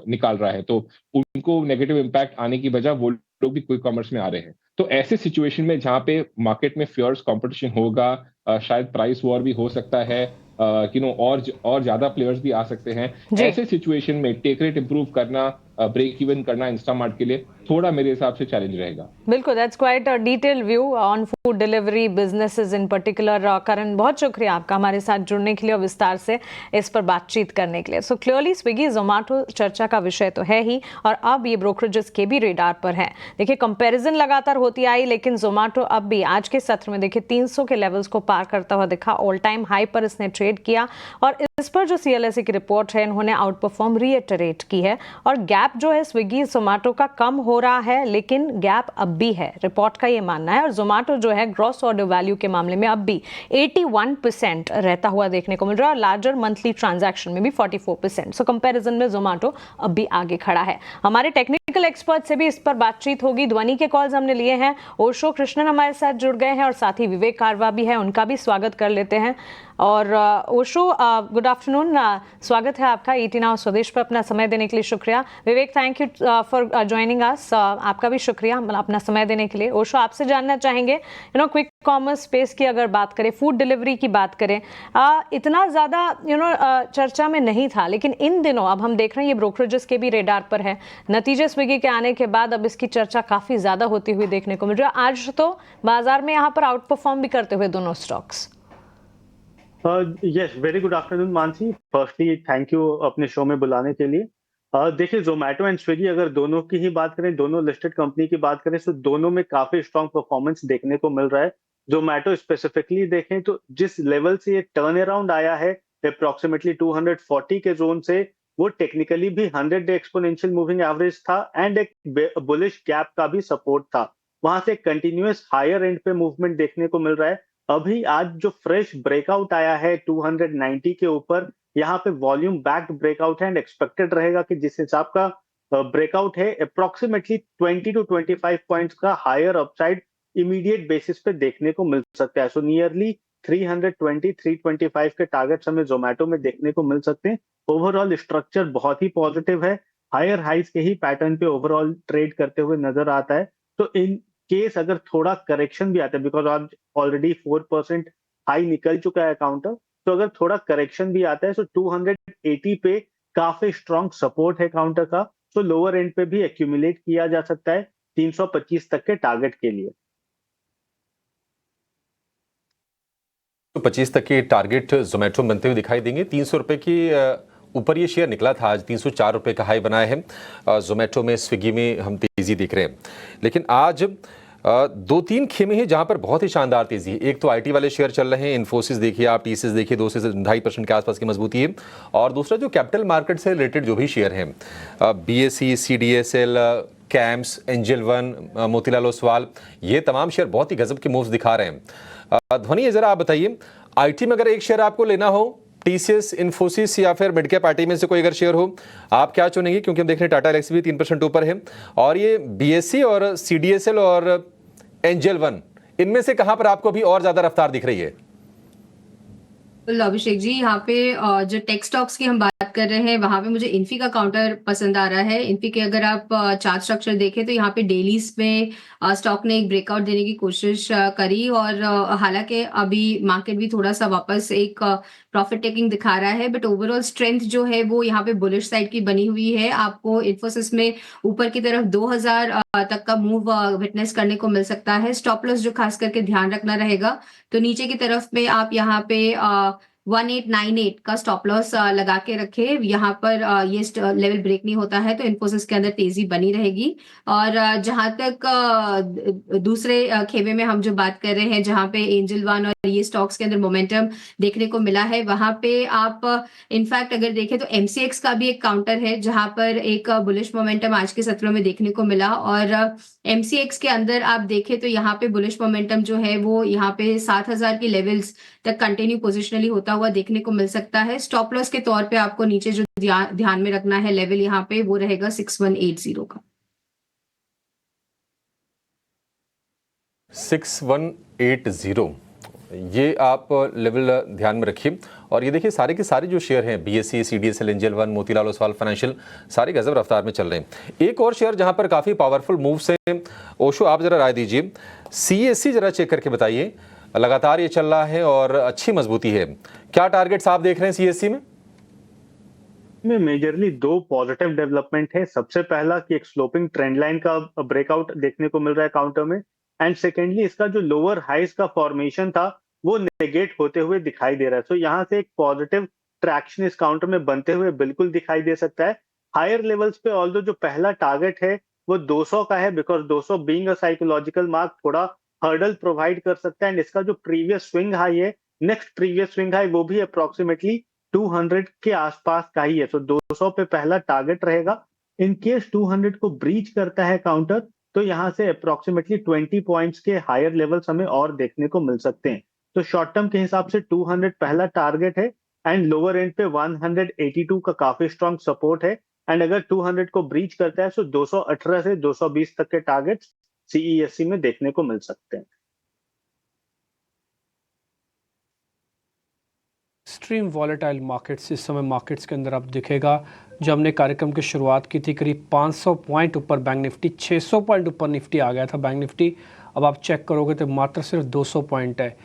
निकाल रहा है। तो उनको नेगेटिव इम्पैक्ट आने की बजाय वो लोग भी क्विक कॉमर्स में आ रहे हैं। तो ऐसे सिचुएशन में जहां पे मार्केट में फियर्स कंपटीशन होगा, शायद प्राइस वॉर भी हो सकता है, और ज्यादा प्लेयर्स भी आ सकते हैं। ऐसे सिचुएशन में टेक रेट इंप्रूव करना, ब्रेक इवन करना इंस्टामार्ट के लिए थोड़ा मेरे हिसाब से चैलेंज रहेगा। बिल्कुल, that's quite a detail view on food delivery businesses in particular. Karan, बहुत शुक्रिया आपका हमारे साथ जुड़ने के लिए और विस्तार से इस पर बातचीत करने के लिए। सो क्लियरली स्विगी जोमेटो चर्चा का विषय तो है ही, और अब ये ब्रोकरेजेस के भी रेडार पर है। देखिए, कंपैरिजन लगातार होती आई, लेकिन जोमेटो अब भी आज के सत्र में देखिए 300 के लेवल्स को पार करता हुआ दिखा। ऑल टाइम हाई पर इसने ट्रेड किया और इस पर जो CLSA की रिपोर्ट है इन्होंने आउट परफॉर्म रीइटरेट की है। और गैप जो है स्विगी जोमेटो का कम हो रहा है, लेकिन गैप अब भी है, रिपोर्ट का ये मानना है। और जोमेटो जो है ग्रॉस ऑर्डर वैल्यू के मामले में अब भी 81% रहता हुआ देखने को मिल रहा है, और लार्जर मंथली ट्रांजैक्शन में भी 44%। सो कंपैरिजन में जोमेटो अब भी आगे खड़ा है। हमारे टेक्निकल टेक्निकल एक्सपर्ट से भी इस पर बातचीत होगी। ध्वनि के कॉल्स हमने लिए हैं। ओशो कृष्णन हमारे साथ जुड़ गए हैं और साथ ही विवेक कारवा भी है, उनका भी स्वागत कर लेते हैं। और ओशो, गुड आफ्टरनून, स्वागत है आपका ET नाउ स्वदेश पर, अपना समय देने के लिए शुक्रिया। Vivek, thank you for joining us, आपका भी शुक्रिया अपना समय देने के लिए। ओशो, आपसे जानना चाहेंगे क्विक कॉमर्स स्पेस की अगर बात करें, फूड डिलीवरी की बात करें, इतना ज़्यादा चर्चा में नहीं था, लेकिन इन दिनों अब हम देख रहे हैं ये ब्रोकरेजेस के भी रेडार पर है। नतीजे स्विगी के आने के बाद अब इसकी चर्चा काफ़ी ज़्यादा होती हुई देखने को मिल रही है। आज तो बाजार में यहाँ पर आउट परफॉर्म भी करते हुए दोनों stocks. Yes, very good afternoon Mansi. Firstly thank you अपने शो में बुलाने के लिए। देखिए, जोमेटो एंड स्विगी अगर दोनों की ही बात करें, दोनों लिस्टेड कंपनी की बात करें, तो दोनों में काफी स्ट्रांग परफॉर्मेंस देखने को मिल रहा है। जोमेटो स्पेसिफिकली देखें तो जिस लेवल से ये टर्न अराउंड आया है अप्रोक्सीमेटली 240 के जोन से, वो टेक्निकली भी 100 डे एक्सपोनेंशियल मूविंग एवरेज था एंड एक बुलिश गैप का भी सपोर्ट था। वहां से कंटिन्यूअस हायर एंड पे मूवमेंट देखने को मिल रहा है। अभी आज जो फ्रेश ब्रेकआउट आया है 290 के ऊपर, यहाँ पे वॉल्यूम बैक्ड ब्रेकआउट है एंड एक्सपेक्टेड रहेगा कि जिस हिसाब का ब्रेकआउट है अप्रोक्सीमेटली 20 to 25 पॉइंट्स का हायर अपसाइड इमीडिएट बेसिस पे देखने को मिल सकता है। सो नियरली 320-325 के टारगेट्स हमें जोमेटो में देखने को मिल सकते हैं। ओवरऑल स्ट्रक्चर बहुत ही पॉजिटिव है, हायर हाइज के ही पैटर्न पे ओवरऑल ट्रेड करते हुए नजर आता है। तो इन केस अगर थोड़ा करेक्शन भी आता है, बिकॉज आज ऑलरेडी 4% हाई निकल चुका है काउंटर, तो अगर थोड़ा करेक्शन भी आता है तो 280 पे काफी स्ट्रॉन्ग सपोर्ट है काउंटर का। तो लोअर एंड पे भी एक्यूमुलेट किया जा सकता है 325 तक के टारगेट के लिए। तो 25 तक के टारगेट जोमेटो बनते हुए दिखाई देंगे। 300 रुपए की ऊपर ये शेयर निकला था, आज 304 रुपए का हाई बनाया है। जोमेटो में, स्विगी में हम तेजी देख रहे हैं, लेकिन आज दो तीन खेमे हैं जहां पर बहुत ही शानदार तेजी है। एक तो आईटी वाले शेयर चल रहे हैं, इन्फोसिस देखिए आप, टीसीएस देखिए, 2 से 2.5% के आसपास की मजबूती है। और दूसरा जो कैपिटल मार्केट से रिलेटेड जो भी शेयर हैं, BSE, CDSL, camps, angel one, Motilal Oswal, ये तमाम शेयर बहुत ही गजब के मूव्स दिखा रहे हैं। ध्वनि, जरा आप बताइए, आईटी में अगर एक शेयर आपको लेना हो, टीसीएस, इन्फोसिस या फिर मिड कैप आईटी में से कोई अगर शेयर हो, आप क्या चुनेंगे? क्योंकि हम देख रहे हैं टाटा एलेक्सी भी 3% ऊपर है, और ये बीएसई और सीडीएसएल और एंजल वन, इनमें से कहां पर आपको अभी और ज्यादा रफ्तार दिख रही है? अभिषेक जी, यहाँ पे जो टेक स्टॉक्स की हम बात कर रहे हैं, वहां पे मुझे इन्फी का काउंटर पसंद आ रहा है। इन्फी के अगर आप चार्ट स्ट्रक्चर देखें तो यहाँ पे डेलीज में स्टॉक ने एक ब्रेकआउट देने की कोशिश करी, और हालांकि अभी मार्केट भी थोड़ा सा वापस एक प्रॉफिट टेकिंग दिखा रहा है, बट ओवरऑल स्ट्रेंथ जो है वो यहाँ पे बुलिश साइड की बनी हुई है। आपको इन्फोसिस में ऊपर की तरफ 2000 तक का मूव विटनेस करने को मिल सकता है। स्टॉप लॉस जो खास करके ध्यान रखना रहेगा, तो नीचे की तरफ में आप यहाँ पे 1898 का स्टॉप लॉस लगा के रखे। यहाँ पर ये लेवल ब्रेक नहीं होता है तो इन्फोसिस के अंदर तेजी बनी रहेगी। और जहां तक दूसरे खेमे में हम जो बात कर रहे हैं, जहां पे एंजल वन और ये स्टॉक्स के अंदर मोमेंटम देखने को मिला है, वहां पे आप इनफैक्ट अगर देखें तो एमसीएक्स का भी एक काउंटर है जहां पर एक बुलिश मोमेंटम आज के सत्रों में देखने को मिला। और एमसीएक्स के अंदर आप देखें तो यहाँ पे बुलिश मोमेंटम जो है वो यहाँ पे 7000 की लेवल्स तक कंटिन्यू पोजिशनली होता हुआ देखने को मिल सकता है। स्टॉप लॉस के तौर पे आपको नीचे जो ध्यान में रखना है लेवल यहाँ पे, वो रहेगा 6180 का। 6180, ये आप लेवल ध्यान में रखिए। और ये देखिए, सारे के सारे जो शेयर हैं, BSE, CDSL, angel one, Motilal Oswal financial, सारे गजब रफ्तार में चल रहे हैं। एक और शेयर जहां पर काफी पावरफुल मूव से, ओशो आप जरा राय दीजिए, सीएससी जरा चेक करके बताइए। लगातार ये चल रहा है और अच्छी मजबूती है, क्या टारगेट्स आप देख रहे हैं सीएससी में? मेजरली 2 पॉजिटिव डेवलपमेंट है। सबसे पहला कि एक स्लोपिंग ट्रेंड लाइन का ब्रेकआउट देखने को मिल रहा है काउंटर में, एंड सेकेंडली इसका जो लोअर हाइज का फॉर्मेशन था वो नेगेट होते हुए दिखाई दे रहा है। सो यहाँ से एक पॉजिटिव ट्रैक्शन इस काउंटर में बनते हुए बिल्कुल दिखाई दे सकता है। हायर लेवल्स पे ऑल्दो जो पहला टारगेट है वो 200 का है, because 200 being a psychological mark थोड़ा हर्डल प्रोवाइड कर सकता है। एंड इसका जो प्रीवियस स्विंग हाई है, नेक्स्ट प्रीवियस स्विंग हाई, वो भी अप्रोक्सीमेटली 200 के आसपास का ही है। सो 200 पे पहला टारगेट रहेगा। इन केस 200 को ब्रीच करता है काउंटर, तो यहाँ से अप्रोक्सीमेटली 20 पॉइंट्स के हायर लेवल्स हमें और देखने को मिल सकते हैं। तो शॉर्ट टर्म के हिसाब से 200 पहला टारगेट है, एंड लोअर एंड पे 182 का काफी स्ट्रॉन्ग सपोर्ट है। एंड अगर 200 को ब्रीच करता है तो 218 से 220 तक के टारगेट्स सीईएससी में देखने को मिल सकते हैं। एक्सट्रीम वॉलेटाइल मार्केट्स इस समय मार्केट्स के अंदर आप दिखेगा। जो हमने कार्यक्रम की शुरुआत की थी करीब 500 पॉइंट ऊपर बैंक निफ्टी, 600 पॉइंट ऊपर निफ्टी आ गया था बैंक निफ्टी। अब आप चेक करोगे तो मात्र सिर्फ 200 पॉइंट है।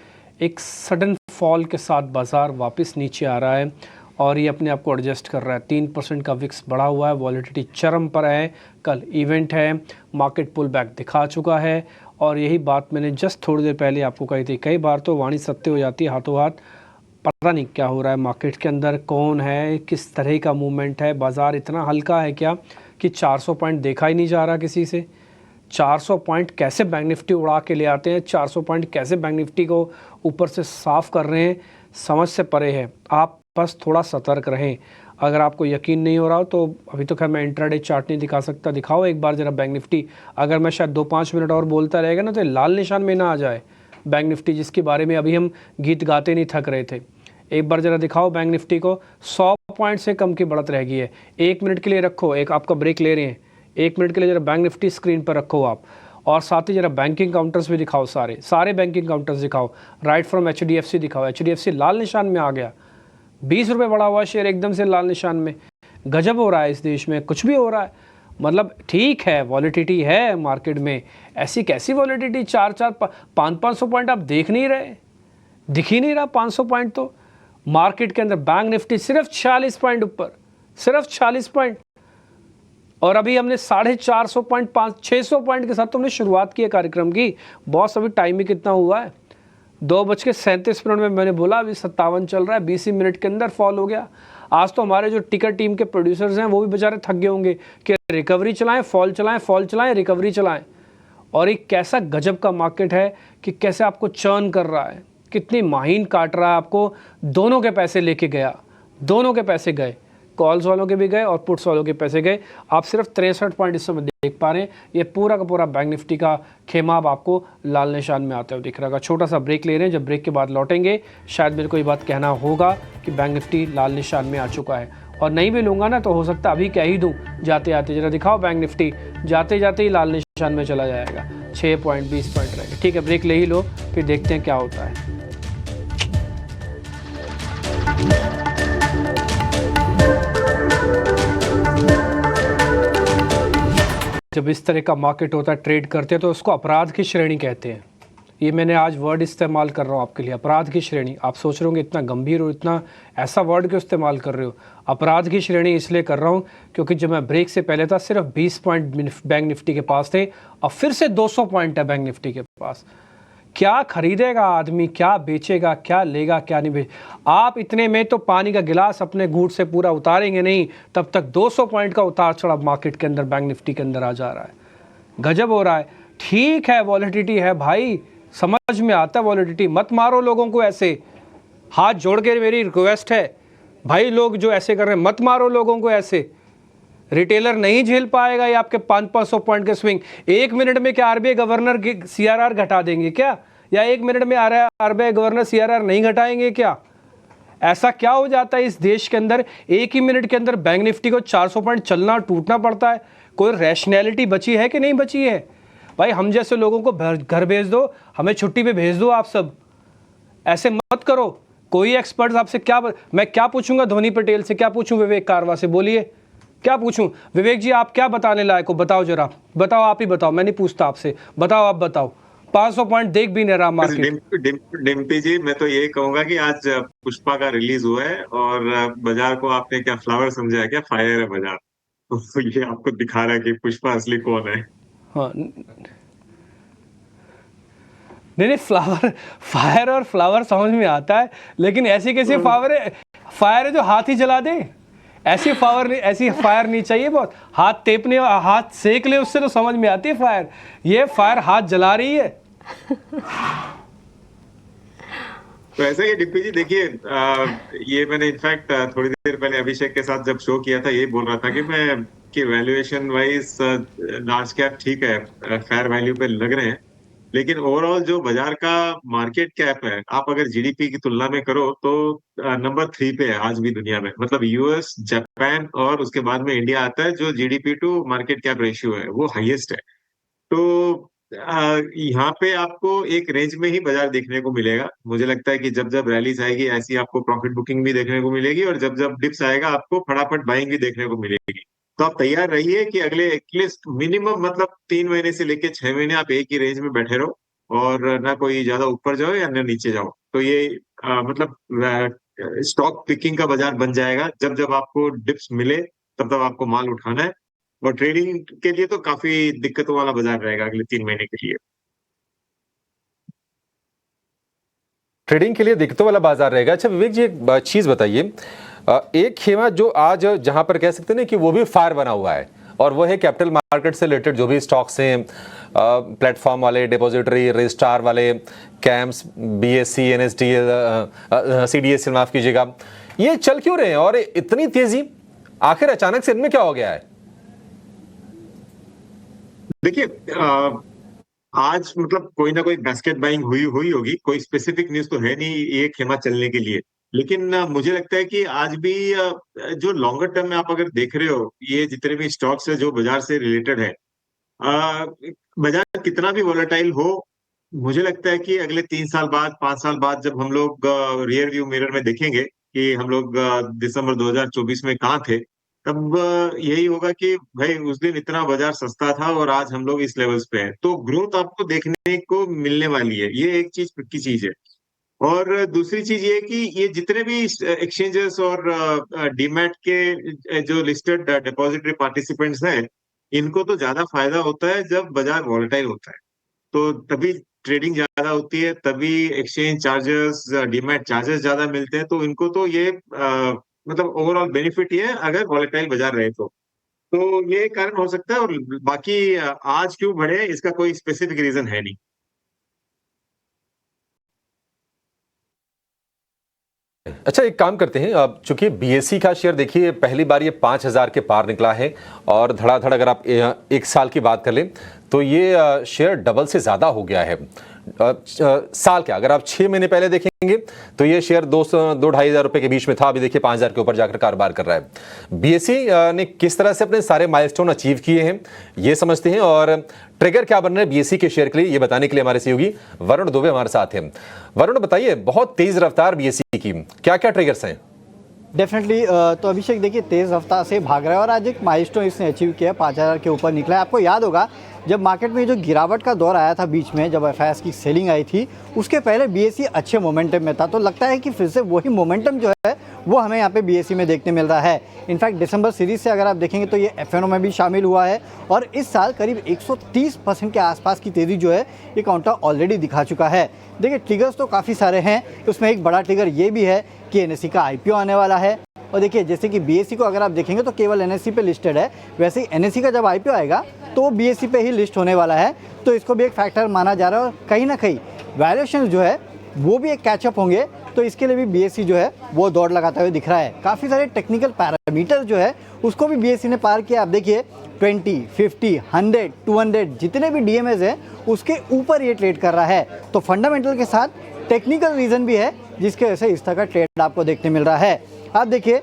एक सडन फॉल के साथ बाजार वापस नीचे आ रहा है और ये अपने आप को एडजस्ट कर रहा है। 3% का विक्स बढ़ा हुआ है, वॉलेटिलिटी चरम पर है। कल इवेंट है, मार्केट पुल बैक दिखा चुका है और यही बात मैंने जस्ट थोड़ी देर पहले आपको कही थी। कई बार तो वाणी सत्य हो जाती है हाथों हाथ, पता नहीं क्या हो रहा है मार्केट के अंदर, कौन है, किस तरह का मूवमेंट है। बाज़ार इतना हल्का है क्या कि 400 पॉइंट देखा ही नहीं जा रहा किसी से। 400 पॉइंट कैसे बैंक निफ्टी उड़ा के ले आते हैं, 400 पॉइंट कैसे बैंक निफ्टी को ऊपर से साफ़ कर रहे हैं, समझ से परे है। आप बस थोड़ा सतर्क रहें। अगर आपको यकीन नहीं हो रहा हो तो अभी तो खैर मैं इंट्राडे चार्ट नहीं दिखा सकता, दिखाओ एक बार ज़रा बैंक निफ्टी। अगर मैं शायद 2-5 मिनट और बोलता रहेगा ना तो लाल निशान में ना आ जाए बैंक निफ्टी, जिसके बारे में अभी हम गीत गाते नहीं थक रहे थे। एक बार ज़रा दिखाओ बैंक निफ्टी को, 100 पॉइंट से कम की बढ़त रह गई है। 1 मिनट के लिए रखो, एक आपका ब्रेक ले रहे हैं, 1 मिनट के लिए ज़रा बैंक निफ्टी स्क्रीन पर रखो आप। और साथ ही ज़रा बैंकिंग काउंटर्स भी दिखाओ, सारे बैंकिंग काउंटर्स दिखाओ। राइट फ्रॉम HDFC दिखाओ, HDFC लाल निशान में आ गया। 20 रुपये बढ़ा हुआ शेयर एकदम से लाल निशान में। गजब हो रहा है इस देश में, कुछ भी हो रहा है। मतलब ठीक है, वॉलेटिलिटी है मार्केट में, ऐसी कैसी वॉलेटिलिटी, 400-500 पॉइंट आप देख नहीं रहे, दिख ही नहीं रहा 500 पॉइंट। तो मार्केट के अंदर बैंक निफ्टी सिर्फ 46 पॉइंट ऊपर, सिर्फ 46 पॉइंट। और अभी हमने 450 पॉइंट 600 पॉइंट के साथ तो हमने शुरुआत की है कार्यक्रम की। बॉस अभी टाइम ही कितना हुआ है, 2:37 में मैंने बोला, अभी 57 चल रहा है। 20 ही मिनट के अंदर फॉल हो गया। आज तो हमारे जो टिकर टीम के प्रोड्यूसर्स हैं वो भी बेचारे थक गए होंगे कि रिकवरी चलाएं, फॉल चलाएं, फॉल चलाएं, रिकवरी चलाएं। और एक कैसा गजब का मार्केट है कि कैसे आपको चर्न कर रहा है, कितनी माहीन काट रहा है आपको। दोनों के पैसे लेके गया, दोनों के पैसे गए, कॉल्स वालों के भी गए और पुट्स वालों के पैसे गए। आप सिर्फ 63 पॉइंट इस समय देख पा रहे हैं। ये पूरा का पूरा बैंक निफ्टी का खेमा अब आपको लाल निशान में आते हुए दिख रहा है। छोटा सा ब्रेक ले रहे हैं, जब ब्रेक के बाद लौटेंगे शायद मेरे को ये बात कहना होगा कि बैंक निफ्टी लाल निशान में आ चुका है। और नहीं भी लूँगा ना तो हो सकता अभी कह ही दूँ जाते आते, जरा दिखाओ बैंक निफ्टी, जाते जाते ही लाल निशान में चला जाएगा। 6 पॉइंट 20 पॉइंट रहेगा। ठीक है, ब्रेक ले ही लो, फिर देखते हैं क्या होता है। जब इस तरह का मार्केट होता है, ट्रेड करते हैं, तो उसको अपराध की श्रेणी कहते हैं। ये मैंने आज वर्ड इस्तेमाल कर रहा हूँ आपके लिए, अपराध की श्रेणी। आप सोच रहे होंगे इतना गंभीर और इतना ऐसा वर्ड क्यों इस्तेमाल कर रहे हो। अपराध की श्रेणी इसलिए कर रहा हूँ क्योंकि जब मैं ब्रेक से पहले था सिर्फ 20 पॉइंट बैंक निफ्टी के पास थे, अब फिर से 200 पॉइंट है बैंक निफ्टी के पास। क्या खरीदेगा आदमी, क्या बेचेगा, क्या लेगा, क्या नहीं बेचेगा। आप इतने में तो पानी का गिलास अपने घूंट से पूरा उतारेंगे नहीं, तब तक 200 पॉइंट का उतार चढ़ाव मार्केट के अंदर बैंक निफ्टी के अंदर आ जा रहा है। गजब हो रहा है। ठीक है, वॉलेटिलिटी है भाई, समझ में आता है वॉलेटिलिटी। मत मारो लोगों को ऐसे, हाथ जोड़ के मेरी रिक्वेस्ट है भाई, लोग जो ऐसे कर रहे हैं मत मारो लोगों को ऐसे। रिटेलर नहीं झेल पाएगा ये आपके 500-500 पॉइंट के स्विंग। 1 मिनट में क्या आरबीआई गवर्नर CRR घटा देंगे क्या, या 1 मिनट में आरबीआई गवर्नर CRR नहीं घटाएंगे क्या। ऐसा क्या हो जाता है इस देश के अंदर, 1 ही मिनट के अंदर बैंक निफ्टी को 400 पॉइंट चलना टूटना पड़ता है। कोई रैशनैलिटी बची है कि नहीं बची है भाई। हम जैसे लोगों को घर भेज दो, हमें छुट्टी पे भेज दो। आप सब ऐसे मत करो। कोई एक्सपर्ट आपसे मैं क्या पूछूंगा, धोनी पटेल से क्या पूछूं, विवेक कारवा से, बोलिए क्या पूछूं। विवेक जी आप क्या बताने लायक हो, बताओ जरा, बताओ, आप ही बताओ, मैं नहीं पूछता आपसे, बताओ आप बताओ। 500 पॉइंट देख भी नहीं रहा मार्केट। डिम्पी जी, मैं तो यही कहूंगा कि आज पुष्पा का रिलीज हुआ है और बाजार को आपने क्या फ्लावर समझा है, क्या फायर है बाजार। तो ये आपको दिखा रहा है कि पुष्पा असली कौन है। हाँ नहीं, फायर और फ्लावर समझ में आता है, लेकिन ऐसी कैसी फायर है जो हाथ ही जला दे। ऐसी फायर नहीं चाहिए, बहुत हाथ तेपने, हाथ सेक ले, उससे तो समझ में आती है फायर। ये फायर हाथ जला रही है। तो ऐसा ही डिप्पी जी देखिए, ये मैंने इनफैक्ट थोड़ी देर पहले अभिषेक के साथ जब शो किया था, ये बोल रहा था कि वैल्यूएशन वाइज लार्ज कैप ठीक है, फेयर वैल्यू पे लग रहे हैं, लेकिन ओवरऑल जो बाजार का मार्केट कैप है, आप अगर जीडीपी की तुलना में करो तो नंबर 3 पे है आज भी दुनिया में। मतलब यूएस, जापान और उसके बाद में इंडिया आता है, जो GDP to market cap ratio है वो हाईएस्ट है। तो यहाँ पे आपको एक रेंज में ही बाजार देखने को मिलेगा। मुझे लगता है कि जब जब रैलीज आएगी ऐसी आपको प्रॉफिट बुकिंग भी देखने को मिलेगी, और जब जब डिप्स आएगा आपको फटाफट बाइंग भी देखने को मिलेगी। तो आप तैयार रहिए कि अगले एटलीस्ट मिनिमम मतलब 3 महीने से लेके 6 महीने आप एक ही रेंज में बैठे रहो, और ना कोई ज्यादा ऊपर जाओ या ना नीचे जाओ। तो ये मतलब स्टॉक पिकिंग का बाजार बन जाएगा। जब जब आपको डिप्स मिले तब तब आपको माल उठाना है, और ट्रेडिंग के लिए तो काफी दिक्कतों वाला बाजार रहेगा अगले 3 महीने के लिए। ट्रेडिंग के लिए दिक्कतों वाला बाजार रहेगा। अच्छा विवेक जी, एक चीज बताइए, एक खेमा जो आज जहां पर कह सकते हैं ना कि वो भी फायर बना हुआ है, और वो है कैपिटल मार्केट से रिलेटेड जो भी स्टॉक्स हैं, प्लेटफॉर्म वाले, डिपॉजिटरी, रजिस्ट्रार वाले, कैम्स, बीएससी, एनएसडीएल, सीडीएसएल, माफ कीजिएगा, ये चल क्यों रहे हैं और इतनी तेजी आखिर अचानक से इनमें क्या हो गया है? देखिए, आज मतलब कोई ना कोई बास्केट बाइंग हुई हुई होगी। कोई स्पेसिफिक न्यूज तो है नहीं ये खेमा चलने के लिए, लेकिन मुझे लगता है कि आज भी जो लॉन्गर टर्म में आप अगर देख रहे हो, ये जितने भी स्टॉक्स है जो बाजार से रिलेटेड है, अ, बाजार कितना भी वोलेटाइल हो, मुझे लगता है कि अगले 3 साल बाद, 5 साल बाद जब हम लोग रियर व्यू मिरर में देखेंगे कि हम लोग दिसंबर 2024 में कहाँ थे, तब यही होगा कि भाई उस दिन इतना बाजार सस्ता था और आज हम लोग इस लेवल्स पे हैं। तो ग्रोथ आपको देखने को मिलने वाली है, ये एक चीज की चीज है। और दूसरी चीज ये है कि ये जितने भी एक्सचेंजेस और डीमैट के जो लिस्टेड डिपॉजिटरी पार्टिसिपेंट्स हैं, इनको तो ज्यादा फायदा होता है जब बाजार वॉलेटाइल होता है। तो तभी ट्रेडिंग ज्यादा होती है, तभी एक्सचेंज चार्जेस, डीमैट चार्जेस ज्यादा मिलते हैं। तो इनको तो ये मतलब ओवरऑल बेनिफिट ये है अगर वॉलेटाइल बाजार रहे तो ये कारण हो सकता है। और बाकी आज क्यों बढ़े इसका कोई स्पेसिफिक रीजन है नहीं। अच्छा एक काम करते हैं, अब चूंकि बीएससी का शेयर देखिए पहली बार ये 5,000 के पार निकला है, और धड़ाधड़ अगर आप एक साल की बात कर लें तो ये शेयर डबल से ज़्यादा हो गया है। साल क्या, अगर आप 6 महीने पहले देखेंगे तो ये शेयर 2-2.5 हज़ार रुपए के बीच में था, अभी देखिए 5,000 के ऊपर जाकर कारोबार कर रहा है। बीएससी ने किस तरह से अपने सारे माइलस्टोन अचीव किए हैं ये समझते हैं, और ट्रिगर क्या बन रहा है बीएससी के शेयर के लिए ये बताने के लिए हमारे सहयोगी वरुण दुबे हमारे साथ हैं। वरुण बताइए, बहुत तेज रफ्तार बीएससी की, क्या क्या ट्रिगर्स हैं? डेफिनेटली तो अभिषेक देखिए तेज़ रफ्तार से भाग रहा है और आज एक माइलस्टोन इसने अचीव किया, 5,000 के ऊपर निकला है। आपको याद होगा जब मार्केट में जो गिरावट का दौर आया था बीच में, जब एफआईआईएस की सेलिंग आई थी, उसके पहले बीएससी अच्छे मोमेंटम में था। तो लगता है कि फिर से वही मोमेंटम जो है वो हमें यहाँ पे बीएससी में देखने मिल रहा है। इनफैक्ट दिसंबर सीरीज से अगर आप देखेंगे तो ये एफएनओ में भी शामिल हुआ है, और इस साल करीब 130% के आसपास की तेज़ी जो है ये काउंटर ऑलरेडी दिखा चुका है। देखिए ट्रिगर्स तो काफ़ी सारे हैं, उसमें एक बड़ा ट्रिगर ये भी है कि एनएससी का आईपीओ आने वाला है। और देखिए जैसे कि बीएससी को अगर आप देखेंगे तो केवल एनएससी पे लिस्टेड है, वैसे ही एनएससी का जब आईपीओ आएगा तो वो बीएससी पे ही लिस्ट होने वाला है। तो इसको भी एक फैक्टर माना जा रहा है, और कहीं ना कहीं वैल्यूएशन जो है वो भी एक कैचअप होंगे, तो इसके लिए भी बीएससी जो है वो दौड़ लगाता हुआ दिख रहा है। काफ़ी सारे टेक्निकल पैरामीटर जो है उसको भी बीएससी ने पार किया। आप देखिए 20, 50, 100, 200 जितने भी डीएमएस हैं उसके ऊपर ये ट्रेड कर रहा है। तो फंडामेंटल के साथ टेक्निकल रीज़न भी है जिसके वजह से इस तरह का ट्रेड आपको देखने मिल रहा है। आप देखिए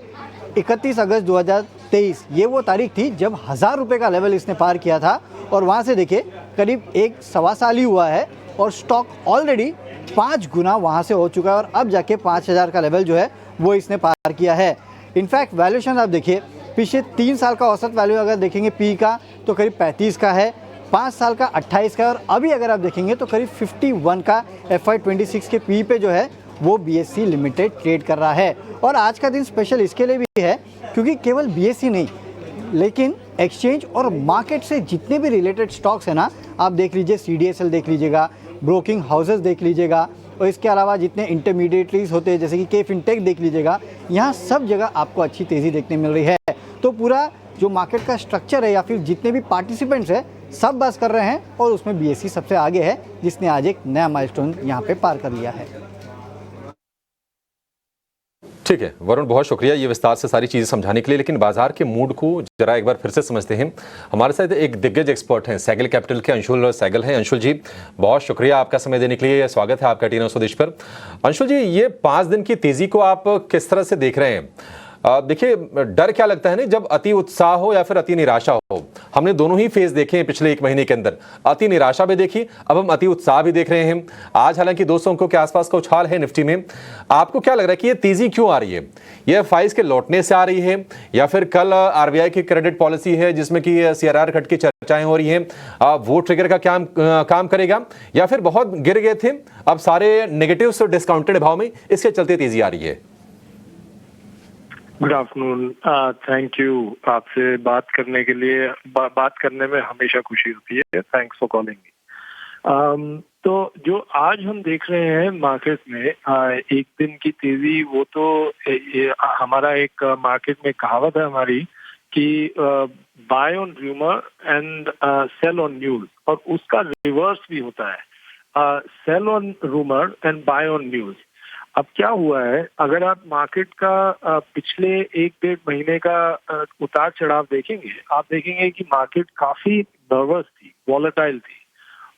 31 अगस्त 2023 ये वो तारीख थी जब 1,000 रुपये का लेवल इसने पार किया था, और वहाँ से देखिए करीब 1-1.25 साल ही हुआ है और स्टॉक ऑलरेडी 5 गुना वहाँ से हो चुका है, और अब जाके 5,000 का लेवल जो है वो इसने पार किया है। इनफैक्ट वैल्यूएशन आप देखिए पिछले 3 साल का औसत वैल्यू अगर देखेंगे पी का तो करीब 35 का है, 5 साल का 28 का है, और अभी अगर आप देखेंगे तो करीब 51 का FY26 के पी पे जो है वो बीएससी लिमिटेड ट्रेड कर रहा है। और आज का दिन स्पेशल इसके लिए भी है क्योंकि केवल बीएससी नहीं लेकिन एक्सचेंज और मार्केट से जितने भी रिलेटेड स्टॉक्स हैं ना, आप देख लीजिए सीडीएसएल देख लीजिएगा, ब्रोकिंग हाउसेस देख लीजिएगा, और इसके अलावा जितने इंटरमीडिएटरीज होते हैं जैसे कि के फिनटेक देख लीजिएगा, यहाँ सब जगह आपको अच्छी तेज़ी देखने मिल रही है। तो पूरा जो मार्केट का स्ट्रक्चर है या फिर जितने भी पार्टिसिपेंट्स हैं सब बस कर रहे हैं, और उसमें बीएससी सबसे आगे है जिसने आज एक नया माइलस्टोन यहाँ पे पार कर लिया है। ठीक है वरुण, बहुत शुक्रिया ये विस्तार से सारी चीज़ें समझाने के लिए। लेकिन बाजार के मूड को जरा एक बार फिर से समझते हैं। हमारे साथ एक दिग्गज एक्सपर्ट हैं, सैगल कैपिटल के अंशुल सैगल हैं। अंशुल जी, बहुत शुक्रिया आपका समय देने के लिए। स्वागत है आपका टी9 स्वदेश पर। अंशुल जी, ये 5 दिन की तेज़ी को आप किस तरह से देख रहे हैं? देखिए, डर क्या लगता है ना, जब अति उत्साह हो या फिर अति निराशा हो। हमने दोनों ही फेज देखे हैं पिछले 1 महीने के अंदर। अति निराशा भी देखी, अब हम अति उत्साह भी देख रहे हैं। आज हालांकि 200 अंकों के आसपास का उछाल है निफ्टी में। आपको क्या लग रहा है कि ये तेजी क्यों आ रही है? ये एफआईज के लौटने से आ रही है या फिर कल आरबीआई की क्रेडिट पॉलिसी है जिसमें कि सीआरआर कट की चर्चाएं हो रही हैं, वो ट्रिगर का काम करेगा, या फिर बहुत गिर गए थे अब सारे नेगेटिव्स डिस्काउंटेड भाव में, इसके चलते तेजी आ रही है? Good afternoon, thank you. आपसे बात करने के लिए बात करने में हमेशा खुशी होती है। Thanks for calling. तो जो आज हम देख रहे हैं मार्केट में एक दिन की तेजी, वो तो हमारा एक मार्केट में कहावत है हमारी कि buy on rumour and sell on news, और उसका रिवर्स भी होता है, sell on rumour and buy on news. अब क्या हुआ है, अगर आप मार्केट का पिछले 1-1.5 महीने का उतार चढ़ाव देखेंगे, आप देखेंगे कि मार्केट काफी नर्वस थी, वॉलेटाइल थी,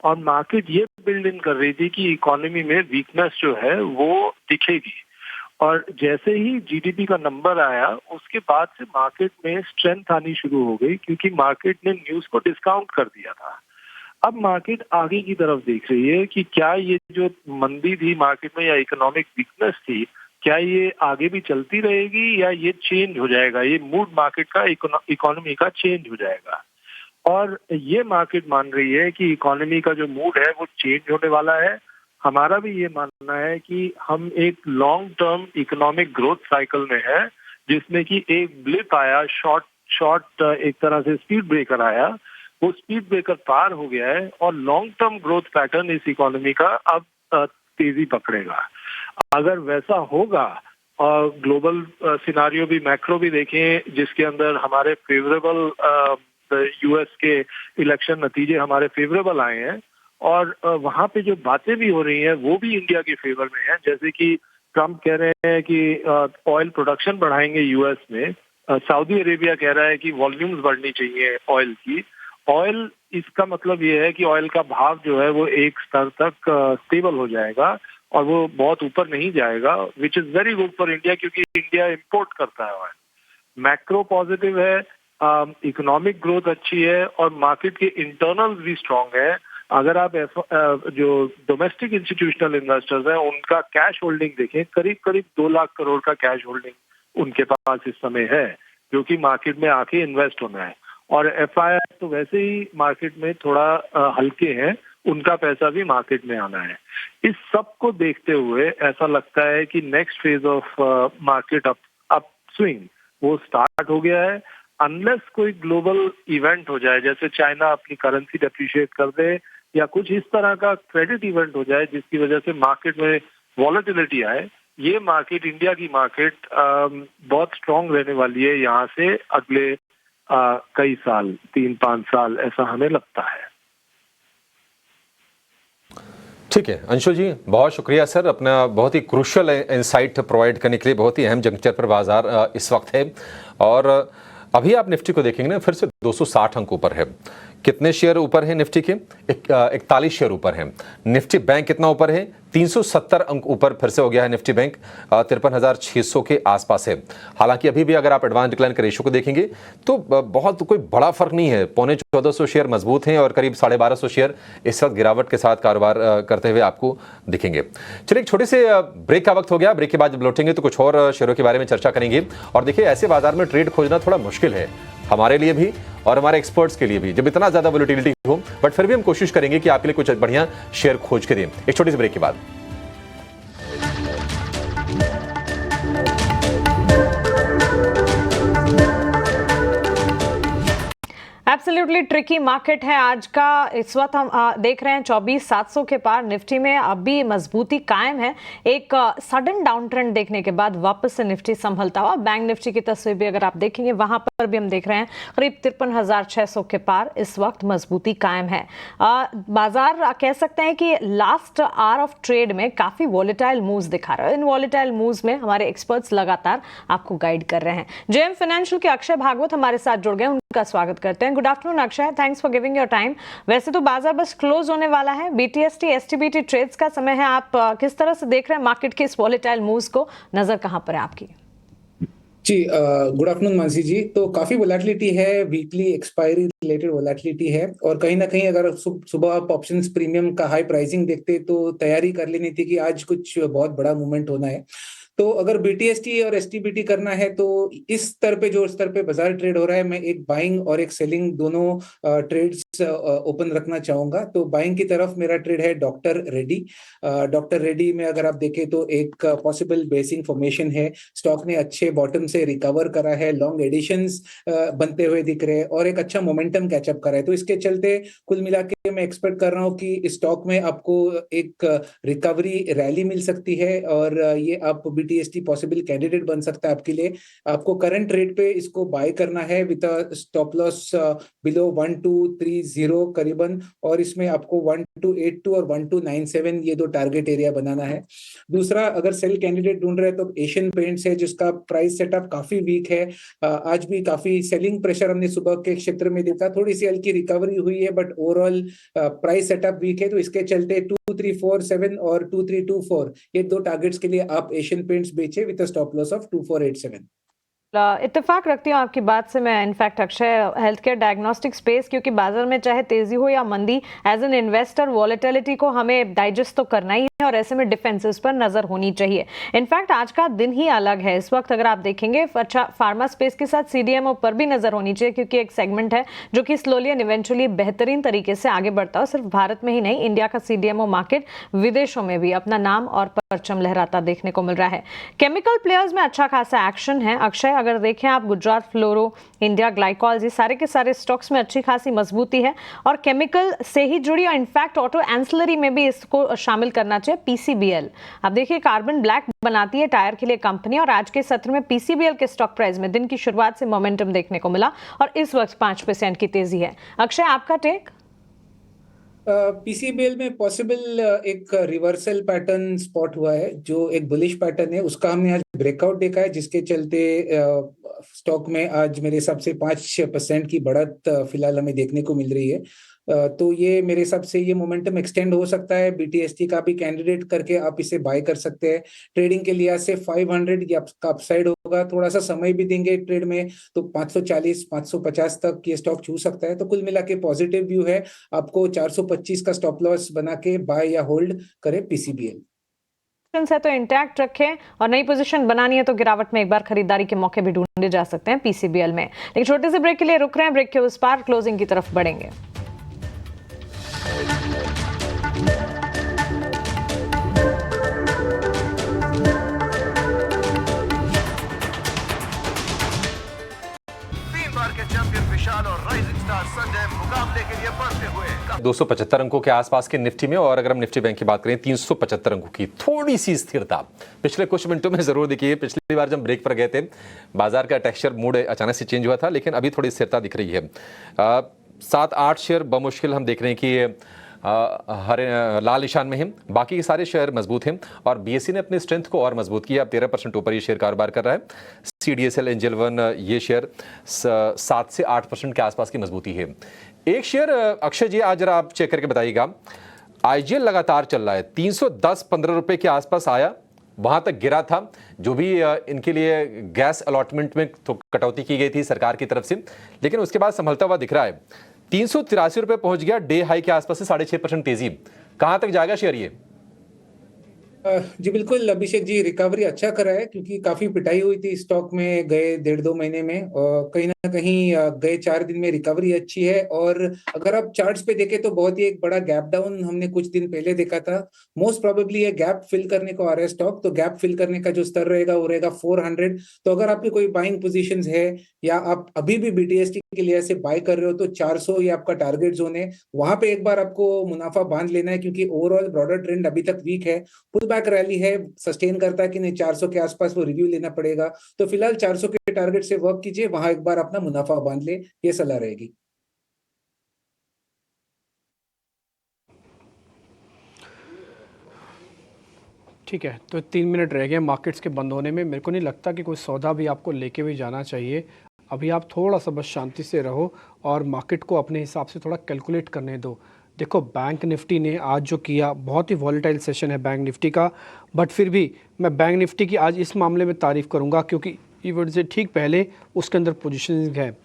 और मार्केट ये बिल्ड इन कर रही थी कि इकोनॉमी में वीकनेस जो है वो दिखेगी। और जैसे ही जीडीपी का नंबर आया, उसके बाद से मार्केट में स्ट्रेंथ आनी शुरू हो गई, क्योंकि मार्केट ने न्यूज को डिस्काउंट कर दिया था। अब मार्केट आगे की तरफ देख रही है कि क्या ये जो मंदी थी मार्केट में या इकोनॉमिक वीकनेस थी, क्या ये आगे भी चलती रहेगी या ये चेंज हो जाएगा, ये मूड मार्केट का इकोनॉमी का चेंज हो जाएगा। और ये मार्केट मान रही है कि इकोनॉमी का जो मूड है वो चेंज होने वाला है। हमारा भी ये मानना है कि हम एक long term economic growth cycle में है, जिसमें कि एक ब्लिप आया, शॉर्ट एक तरह से स्पीड ब्रेकर आया, वो स्पीड ब्रेकर पार हो गया है, और लॉन्ग टर्म ग्रोथ पैटर्न इस इकोनॉमी का अब तेजी पकड़ेगा। अगर वैसा होगा, और ग्लोबल सिनारियो भी, मैक्रो भी देखें, जिसके अंदर हमारे फेवरेबल यूएस के इलेक्शन नतीजे हमारे फेवरेबल आए हैं, और वहां पे जो बातें भी हो रही हैं वो भी इंडिया के फेवर में है। जैसे कि ट्रम्प कह रहे हैं कि ऑयल प्रोडक्शन बढ़ाएंगे यूएस में, सऊदी अरेबिया कह रहा है कि वॉल्यूम्स बढ़नी चाहिए ऑयल की। ऑयल, इसका मतलब ये है कि ऑयल का भाव जो है वो एक स्तर तक स्टेबल हो जाएगा और वो बहुत ऊपर नहीं जाएगा, which is very good for India, क्योंकि इंडिया इंपोर्ट करता है ऑयल। मैक्रो पॉजिटिव है, इकोनॉमिक ग्रोथ अच्छी है, और मार्केट के इंटरनल भी स्ट्रांग है। अगर आप जो डोमेस्टिक इंस्टीट्यूशनल इन्वेस्टर्स हैं उनका कैश होल्डिंग देखें, करीब करीब 2 लाख करोड़ का कैश होल्डिंग उनके पास इस समय है, जो कि मार्केट में आके इन्वेस्ट होना है। और एफआईआई तो वैसे ही मार्केट में थोड़ा हल्के हैं, उनका पैसा भी मार्केट में आना है। इस सब को देखते हुए ऐसा लगता है कि next phase of market up swing वो स्टार्ट हो गया है, अनलेस कोई ग्लोबल इवेंट हो जाए, जैसे चाइना अपनी करेंसी डेप्रिशिएट कर दे, या कुछ इस तरह का क्रेडिट इवेंट हो जाए जिसकी वजह से मार्केट में वॉलेटिलिटी आए। ये मार्केट, इंडिया की मार्केट बहुत स्ट्रांग रहने वाली है यहाँ से अगले कई साल, 3-5 साल, ऐसा हमें लगता है। ठीक है अंशुल जी, बहुत शुक्रिया सर, अपना बहुत ही क्रूशियल इंसाइट प्रोवाइड करने के लिए। बहुत ही अहम जंक्चर पर बाजार इस वक्त है, और अभी आप निफ्टी को देखेंगे ना, फिर से 260 अंक ऊपर है। कितने शेयर ऊपर है निफ्टी के? 41 शेयर ऊपर है। निफ्टी बैंक कितना ऊपर है? 370 अंक ऊपर फिर से हो गया है निफ्टी बैंक, 53,600 के आसपास है। हालांकि अभी भी अगर आप एडवांस डिक्लाइन के रेशो को देखेंगे तो बहुत कोई बड़ा फर्क नहीं है। 1450 शेयर मजबूत हैं और करीब 1250 शेयर इस वक्त गिरावट के साथ कारोबार करते हुए आपको दिखेंगे। चलिए, एक छोटे से ब्रेक का वक्त हो गया। ब्रेक के बाद जब लौटेंगे तो कुछ और शेयरों के बारे में चर्चा करेंगे। और देखिए, ऐसे बाजार में ट्रेड खोजना थोड़ा मुश्किल है हमारे लिए भी और हमारे एक्सपर्ट्स के लिए भी, जब इतना ज्यादा वोलेटिलिटी हो। बट फिर भी हम कोशिश करेंगे कि आपके लिए कुछ बढ़िया शेयर खोज के दें। एक छोटी सी ब्रेक के बाद। एब्सोल्युटली ट्रिकी मार्केट है आज का। इस वक्त हम देख रहे हैं 24,700 के पार। निफ्टी में अभी मजबूती कायम है। एक सडन डाउन ट्रेंड देखने के बाद वापस से निफ्टी संभलता हुआ। बैंक निफ्टी की तस्वीर भी अगर आप देखेंगे वहां पर भी हम देख रहे हैं करीब 53,600 के पार इस वक्त मजबूती कायम है। बाजार कह सकते हैं कि लास्ट आवर ऑफ ट्रेड में काफी वॉलेटाइल मूव्स दिखा रहा है। इन वॉलेटाइल मूव्स में हमारे एक्सपर्ट्स लगातार आपको गाइड कर रहे हैं। जेएम फाइनेंशियल के अक्षय भागवत हमारे साथ जुड़ गए, उनका स्वागत करते हैं। Good afternoon Akshay, thanks for giving your time. वैसे तो बाजार बस क्लोज होने वाला है, बीटीएसटी एसटीबीटी ट्रेड्स का समय है। आप किस तरह से देख रहे हैं मार्केट के इस वॉलेटाइल मूव्स को? नजर कहां पर है आपकी? जी गुड आफ्टरनून मानसी जी। तो काफी वोलेटिलिटी है, वीकली एक्सपायरी रिलेटेड वोलेटिलिटी है, और कहीं ना कहीं अगर सुबह आप ऑप्शंस प्रीमियम का हाई प्राइसिंग देखते तो तैयारी कर लेनी थी कि आज कुछ बहुत बड़ा मूवमेंट होना है। तो अगर बीटीएसटी और एसटीबीटी करना है तो इस स्तर पे, जो स्तर पे बाजार ट्रेड हो रहा है, मैं एक बाइंग और एक सेलिंग दोनों ट्रेड्स ओपन रखना चाहूंगा। तो बाइंग की तरफ मेरा ट्रेड है डॉक्टर रेड्डी। डॉक्टर रेड्डी में अगर आप देखें तो एक पॉसिबल बेसिंग फॉर्मेशन है। स्टॉक ने अच्छे बॉटम से रिकवर करा है, लॉन्ग एडिशंस बनते हुए दिख रहे हैं और एक अच्छा मोमेंटम कैचअप करा है। तो इसके चलते कुल मिला के मैं एक्सपेक्ट कर रहा हूँ कि इस स्टॉक में आपको एक रिकवरी रैली मिल सकती है और ये आप बीटीएसटी पॉसिबल कैंडिडेट बन सकता है आपके लिए। आपको करंट रेट पे इसको बाय करना है विद स्टॉप लॉस बिलो 1230 करीबन, और इसमें आपको 1282 और 1297 ये दो टारगेट एरिया बनाना है। दूसरा, अगर सेल कैंडिडेट ढूंढ रहे हैं तो एशियन पेंट्स है, जिसका प्राइस सेटअप काफी वीक है। आज भी काफी सेलिंग प्रेशर हमने सुबह के क्षेत्र में देखा। थोड़ी सी हल्की रिकवरी हुई है but overall price setup weak है। तो इसके चलते 2347 और 2324 ये दो टारगेट्स के लिए आप एशियन पेंट्स बेचे विद स्टॉप लॉस ऑफ 2487। इत्तेफाक रखती हूँ आपकी बात से मैं। In fact Akshay, health care diagnostic space, क्योंकि बाजार में चाहे तेजी हो या मंदी, एज एन इन्वेस्टर वॉलेटिलिटी को हमें डाइजेस्ट तो करना ही है और ऐसे में डिफेंसेस पर नजर होनी चाहिए। इनफैक्ट आज का दिन ही अलग है। इस वक्त अगर आप देखेंगे, अच्छा फार्मा स्पेस के साथ सीडीएमओ पर भी नजर होनी चाहिए, क्योंकि एक सेगमेंट है जो कि स्लोली एंड इवेंचुअली बेहतरीन तरीके से आगे बढ़ता हो। सिर्फ भारत में ही नहीं, इंडिया का सीडीएमओ मार्केट विदेशों में भी अपना नाम और परचम लहराता देखने को मिल रहा है। केमिकल प्लेयर्स में अच्छा खासा एक्शन है। अक्षय, अगर देखें आप, गुजरात फ्लोरो, इंडिया ग्लाइकॉल्स, ये सारे के सारे स्टॉक्स में अच्छी खासी मजबूती है और केमिकल से ही जुड़ी, और इनफैक्ट ऑटो एंसिलरी में भी इसको शामिल करना चाहिए। पीसीबीएल, आप देखिए कार्बन ब्लैक बनाती है टायर के लिए कंपनी, और आज के सत्र में पीसीबीएल के स्टॉक प्राइस में दिन की शुरुआत से मोमेंटम देखने को मिला और इस वक्त 5% की तेजी है। अक्षय, आपका टेक? पीसीबीएल में पॉसिबल एक रिवर्सल पैटर्न स्पॉट हुआ है, जो एक बुलिश पैटर्न है, उसका हमने आज ब्रेकआउट देखा है, जिसके चलते स्टॉक में आज मेरे हिसाब से 5% की बढ़त फिलहाल हमें देखने को मिल रही है। तो ये मेरे हिसाब से ये मोमेंटम एक्सटेंड हो सकता है। बीटीएसटी का भी कैंडिडेट करके आप इसे बाय कर सकते हैं। ट्रेडिंग के लिहाज से 500 की अपसाइड होगा, थोड़ा सा समय भी देंगे ट्रेड में तो 540 550 तक ये स्टॉक छू सकता है। तो कुल मिला के पॉजिटिव व्यू है। आपको 425 का स्टॉप लॉस बना के बाय या होल्ड करें पीसीबीएल है तो इंटैक्ट रखें, और नई पोजीशन बनानी है तो गिरावट में एक बार खरीदारी के मौके भी ढूंढे जा सकते हैं पीसीबीएल में। लेकिन छोटे से ब्रेक के लिए रुक रहे हैं, ब्रेक के उस पार क्लोजिंग की तरफ बढ़ेंगे। और राइजिंग स्टार संजय मुकाबले के लिए बढ़ते हुए 275 अंकों के आसपास के निफ्टी में, और अगर हम निफ्टी बैंक की बात करें 375 अंकों की थोड़ी सी स्थिरता पिछले कुछ मिनटों में जरूर दिखी है। पिछली बार जब ब्रेक पर गए थे बाजार का टेक्सचर मूड अचानक से चेंज हुआ था, लेकिन अभी थोड़ी स्थिरता दिख रही है। 7-8 शेयर बमुश्किल हम देख रहे हैं कि हरे लाल निशान में हैं, बाकी के सारे शेयर मजबूत हैं और बीएसई ने अपनी स्ट्रेंथ को और मजबूत किया। अब 13% ऊपर ये शेयर कारोबार कर रहा है। सीडीएसएल, एंजल वन, ये शेयर 7 से 8% के आसपास की मजबूती है। एक शेयर अक्षय जी आज जरा आप चेक करके बताइएगा, आईजीएल लगातार चल रहा है, 310-15 रुपए के आसपास आया, वहां तक गिरा था। जो भी इनके लिए गैस अलॉटमेंट में तो कटौती की गई थी सरकार की तरफ से, लेकिन उसके बाद संभलता हुआ दिख रहा है। 383 रुपए पहुंच गया, डे हाई के आसपास से 6.5% तेजी। कहां तक जाएगा शेयर ये? जी बिल्कुल अभिषेक जी, रिकवरी अच्छा करा है क्योंकि काफी पिटाई हुई थी स्टॉक में गए 1.5-2 महीने में, और कहीं ना कहीं गए 4 दिन में रिकवरी अच्छी है। और अगर आप चार्ट्स पे देखें तो बहुत ही एक बड़ा गैप डाउन हमने कुछ दिन पहले देखा था। मोस्ट प्रोबेबली ये गैप फिल करने को आ रहा है स्टॉक, तो गैप फिल करने का जो स्तर रहेगा वो रहेगा 400। तो अगर आपकी कोई बाइंग पोजीशंस है या आप अभी भी BTST के लिए से बाय कर रहे हो तो 400 ये आपका टारगेट जोन है, वहां पे एक बार आपको मुनाफा बांध लेना है क्योंकि ओवरऑल ब्रॉडर ट्रेंड अभी तक वीक है। पुल बैक रैली है, सस्टेन करता है कि नहीं 400 के आसपास वो रिव्यू लेना पड़ेगा। तो फिलहाल 400 के टारगेट से वर्क कीजिए, वहां एक बार अपना मुनाफा बांध ले, ये सलाह रहेगी। ठीक है, तो 3 मिनट रह गए मार्केट्स के बंद होने में। मेरे को नहीं लगता कि कोई सौदा भी आपको लेके भी जाना चाहिए। अभी आप थोड़ा सा बस शांति से रहो और मार्केट को अपने हिसाब से थोड़ा कैलकुलेट करने दो। देखो, बैंक निफ्टी ने आज जो किया, बहुत ही वॉलेटाइल सेशन है बैंक निफ्टी का, बट फिर भी मैं बैंक निफ्टी की आज इस मामले में तारीफ़ करूंगा क्योंकि इवेंट से ठीक पहले उसके अंदर पोजीशनिंग है।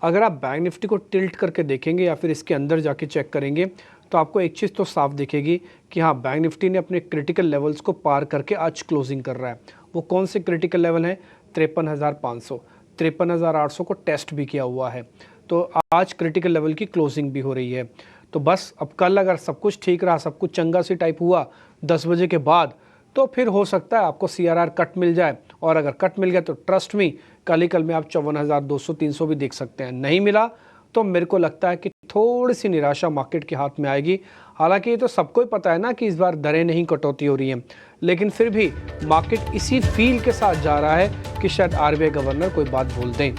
अगर आप बैंक निफ्टी को टिल्ट करके देखेंगे या फिर इसके अंदर जाके चेक करेंगे तो आपको एक चीज़ तो साफ दिखेगी कि हाँ, बैंक निफ्टी ने अपने क्रिटिकल लेवल्स को पार करके आज क्लोजिंग कर रहा है। वो कौन से क्रिटिकल लेवल हैं? 53,500, 53,800 को टेस्ट भी किया हुआ है। तो आज क्रिटिकल लेवल की क्लोजिंग भी हो रही है। तो बस अब कल अगर सब कुछ ठीक रहा, सब कुछ चंगा सी टाइप हुआ 10 बजे के बाद, तो फिर हो सकता है आपको CRR कट मिल जाए। और अगर कट मिल गया तो ट्रस्ट मी, कल में आप 54,200-300 भी देख सकते हैं। नहीं मिला तो मेरे को लगता है कि थोड़ी सी निराशा मार्केट के हाथ में आएगी। हालांकि ये तो सबको ही पता है ना कि इस बार दरें नहीं कटौती हो रही हैं, लेकिन फिर भी मार्केट इसी फील के साथ जा रहा है कि शायद RBI गवर्नर कोई बात बोल दें।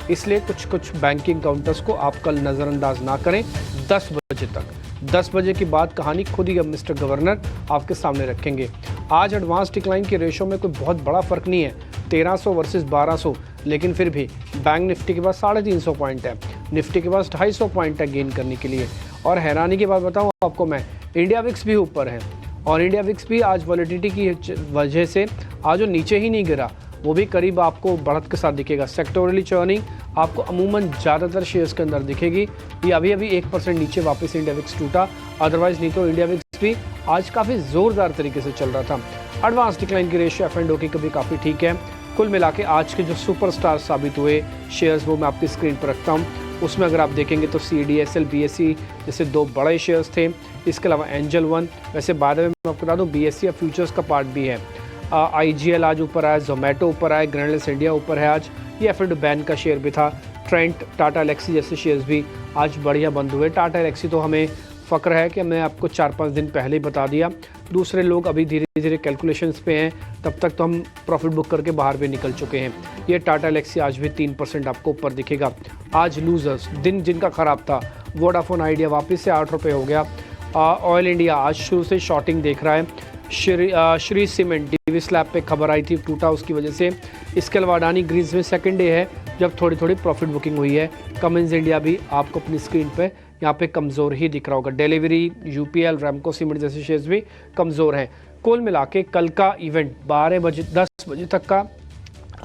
इसलिए कुछ बैंकिंग काउंटर्स को आप कल नज़रअंदाज ना करें 10 बजे तक। 10 बजे के बाद कहानी खुद ही मिस्टर गवर्नर आपके सामने रखेंगे। आज एडवांस डिक्लाइन के रेशो में कोई बहुत बड़ा फर्क नहीं है, 1300 वर्सेस 1200, लेकिन फिर भी बैंक निफ्टी के पास 350 पॉइंट है, निफ्टी के पास 250 पॉइंट है गेन करने के लिए। और हैरानी की बात बताऊं आपको मैं, इंडिया विक्स भी ऊपर है और इंडिया विक्स भी आज वॉलेटिलिटी की वजह से आज वो नीचे ही नहीं गिरा, वो भी करीब आपको बढ़त के साथ दिखेगा। सेक्टोरली चर्निंग आपको अमूमन ज़्यादातर शेयर्स के अंदर दिखेगी। ये अभी 1% नीचे वापस इंडिया विक्स टूटा, अदरवाइज नहीं तो इंडिया विक्स भी आज काफ़ी ज़ोरदार तरीके से चल रहा था। एडवांस डिक्लाइन की रेशियो F&O की कभी काफ़ी ठीक है। कुल मिला के आज के जो सुपरस्टार साबित हुए शेयर्स वो मैं आपकी स्क्रीन पर रखता हूँ। उसमें अगर आप देखेंगे तो CDSL, BSE जैसे 2 बड़े शेयर्स थे। इसके अलावा एंजल वन, वैसे बाद में मैं आपको बता दूँ BSE फ्यूचर्स का पार्ट भी है। IGL आज ऊपर आया, जोमेटो ऊपर आया, ग्रैनुलस इंडिया ऊपर है आज, ये F&O बैंक का शेयर भी था। ट्रेंट, टाटा एलेक्सी जैसे शेयर्स भी आज बढ़िया बंद हुए। टाटा एलेक्सी तो हमें फ़क्र है कि मैं आपको 4-5 दिन पहले ही बता दिया। दूसरे लोग अभी धीरे धीरे कैलकुलेशंस पे हैं, तब तक तो हम प्रॉफिट बुक करके बाहर भी निकल चुके हैं। ये टाटा एलेक्सी आज भी 3% आपको ऊपर दिखेगा। आज लूजर्स दिन जिनका ख़राब था, वोडाफोन आइडिया वापस से 8 रुपये हो गया। ऑयल इंडिया आज शुरू से शॉर्टिंग देख रहा है। श्री सीमेंट DV स्लैब पे खबर आई थी, टूटा उसकी वजह से। इसके अलावा अडानी ग्रीन्स में सेकंड डे है जब थोड़ी थोड़ी प्रॉफिट बुकिंग हुई है। कमिंस इंडिया भी आपको अपनी स्क्रीन पे यहाँ पे कमज़ोर ही दिख रहा होगा। डिलीवरी, UPL, रैमको सीमेंट जैसे शेयर्स भी कमज़ोर हैं। कुल मिला के कल का इवेंट 10 बजे तक का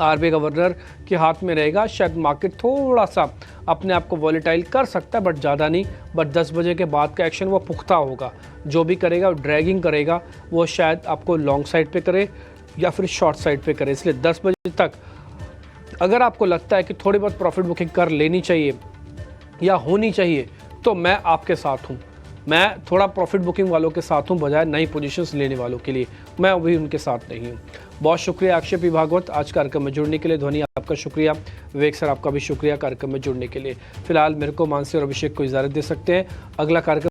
RBI गवर्नर के हाथ में रहेगा। शायद मार्केट थोड़ा सा अपने आप को वॉलेटाइल कर सकता है, बट ज़्यादा नहीं। बट 10 बजे के बाद का एक्शन वो पुख्ता होगा। जो भी करेगा वो ड्रैगिंग करेगा, वो शायद आपको लॉन्ग साइड पे करे या फिर शॉर्ट साइड पे करे। इसलिए 10 बजे तक अगर आपको लगता है कि थोड़ी बहुत प्रॉफिट बुकिंग कर लेनी चाहिए या होनी चाहिए, तो मैं आपके साथ हूँ। मैं थोड़ा प्रॉफिट बुकिंग वालों के साथ हूँ बजाय नई पोजीशंस लेने वालों के लिए। मैं अभी उनके साथ नहीं हूँ। बहुत शुक्रिया अक्षय पी भागवत आज कार्यक्रम में जुड़ने के लिए। ध्वनि आपका शुक्रिया। विवेक सर आपका भी शुक्रिया कार्यक्रम में जुड़ने के लिए। फिलहाल मेरे को मानसी और अभिषेक को इजाज़त दे सकते हैं। अगला कार्यक्रम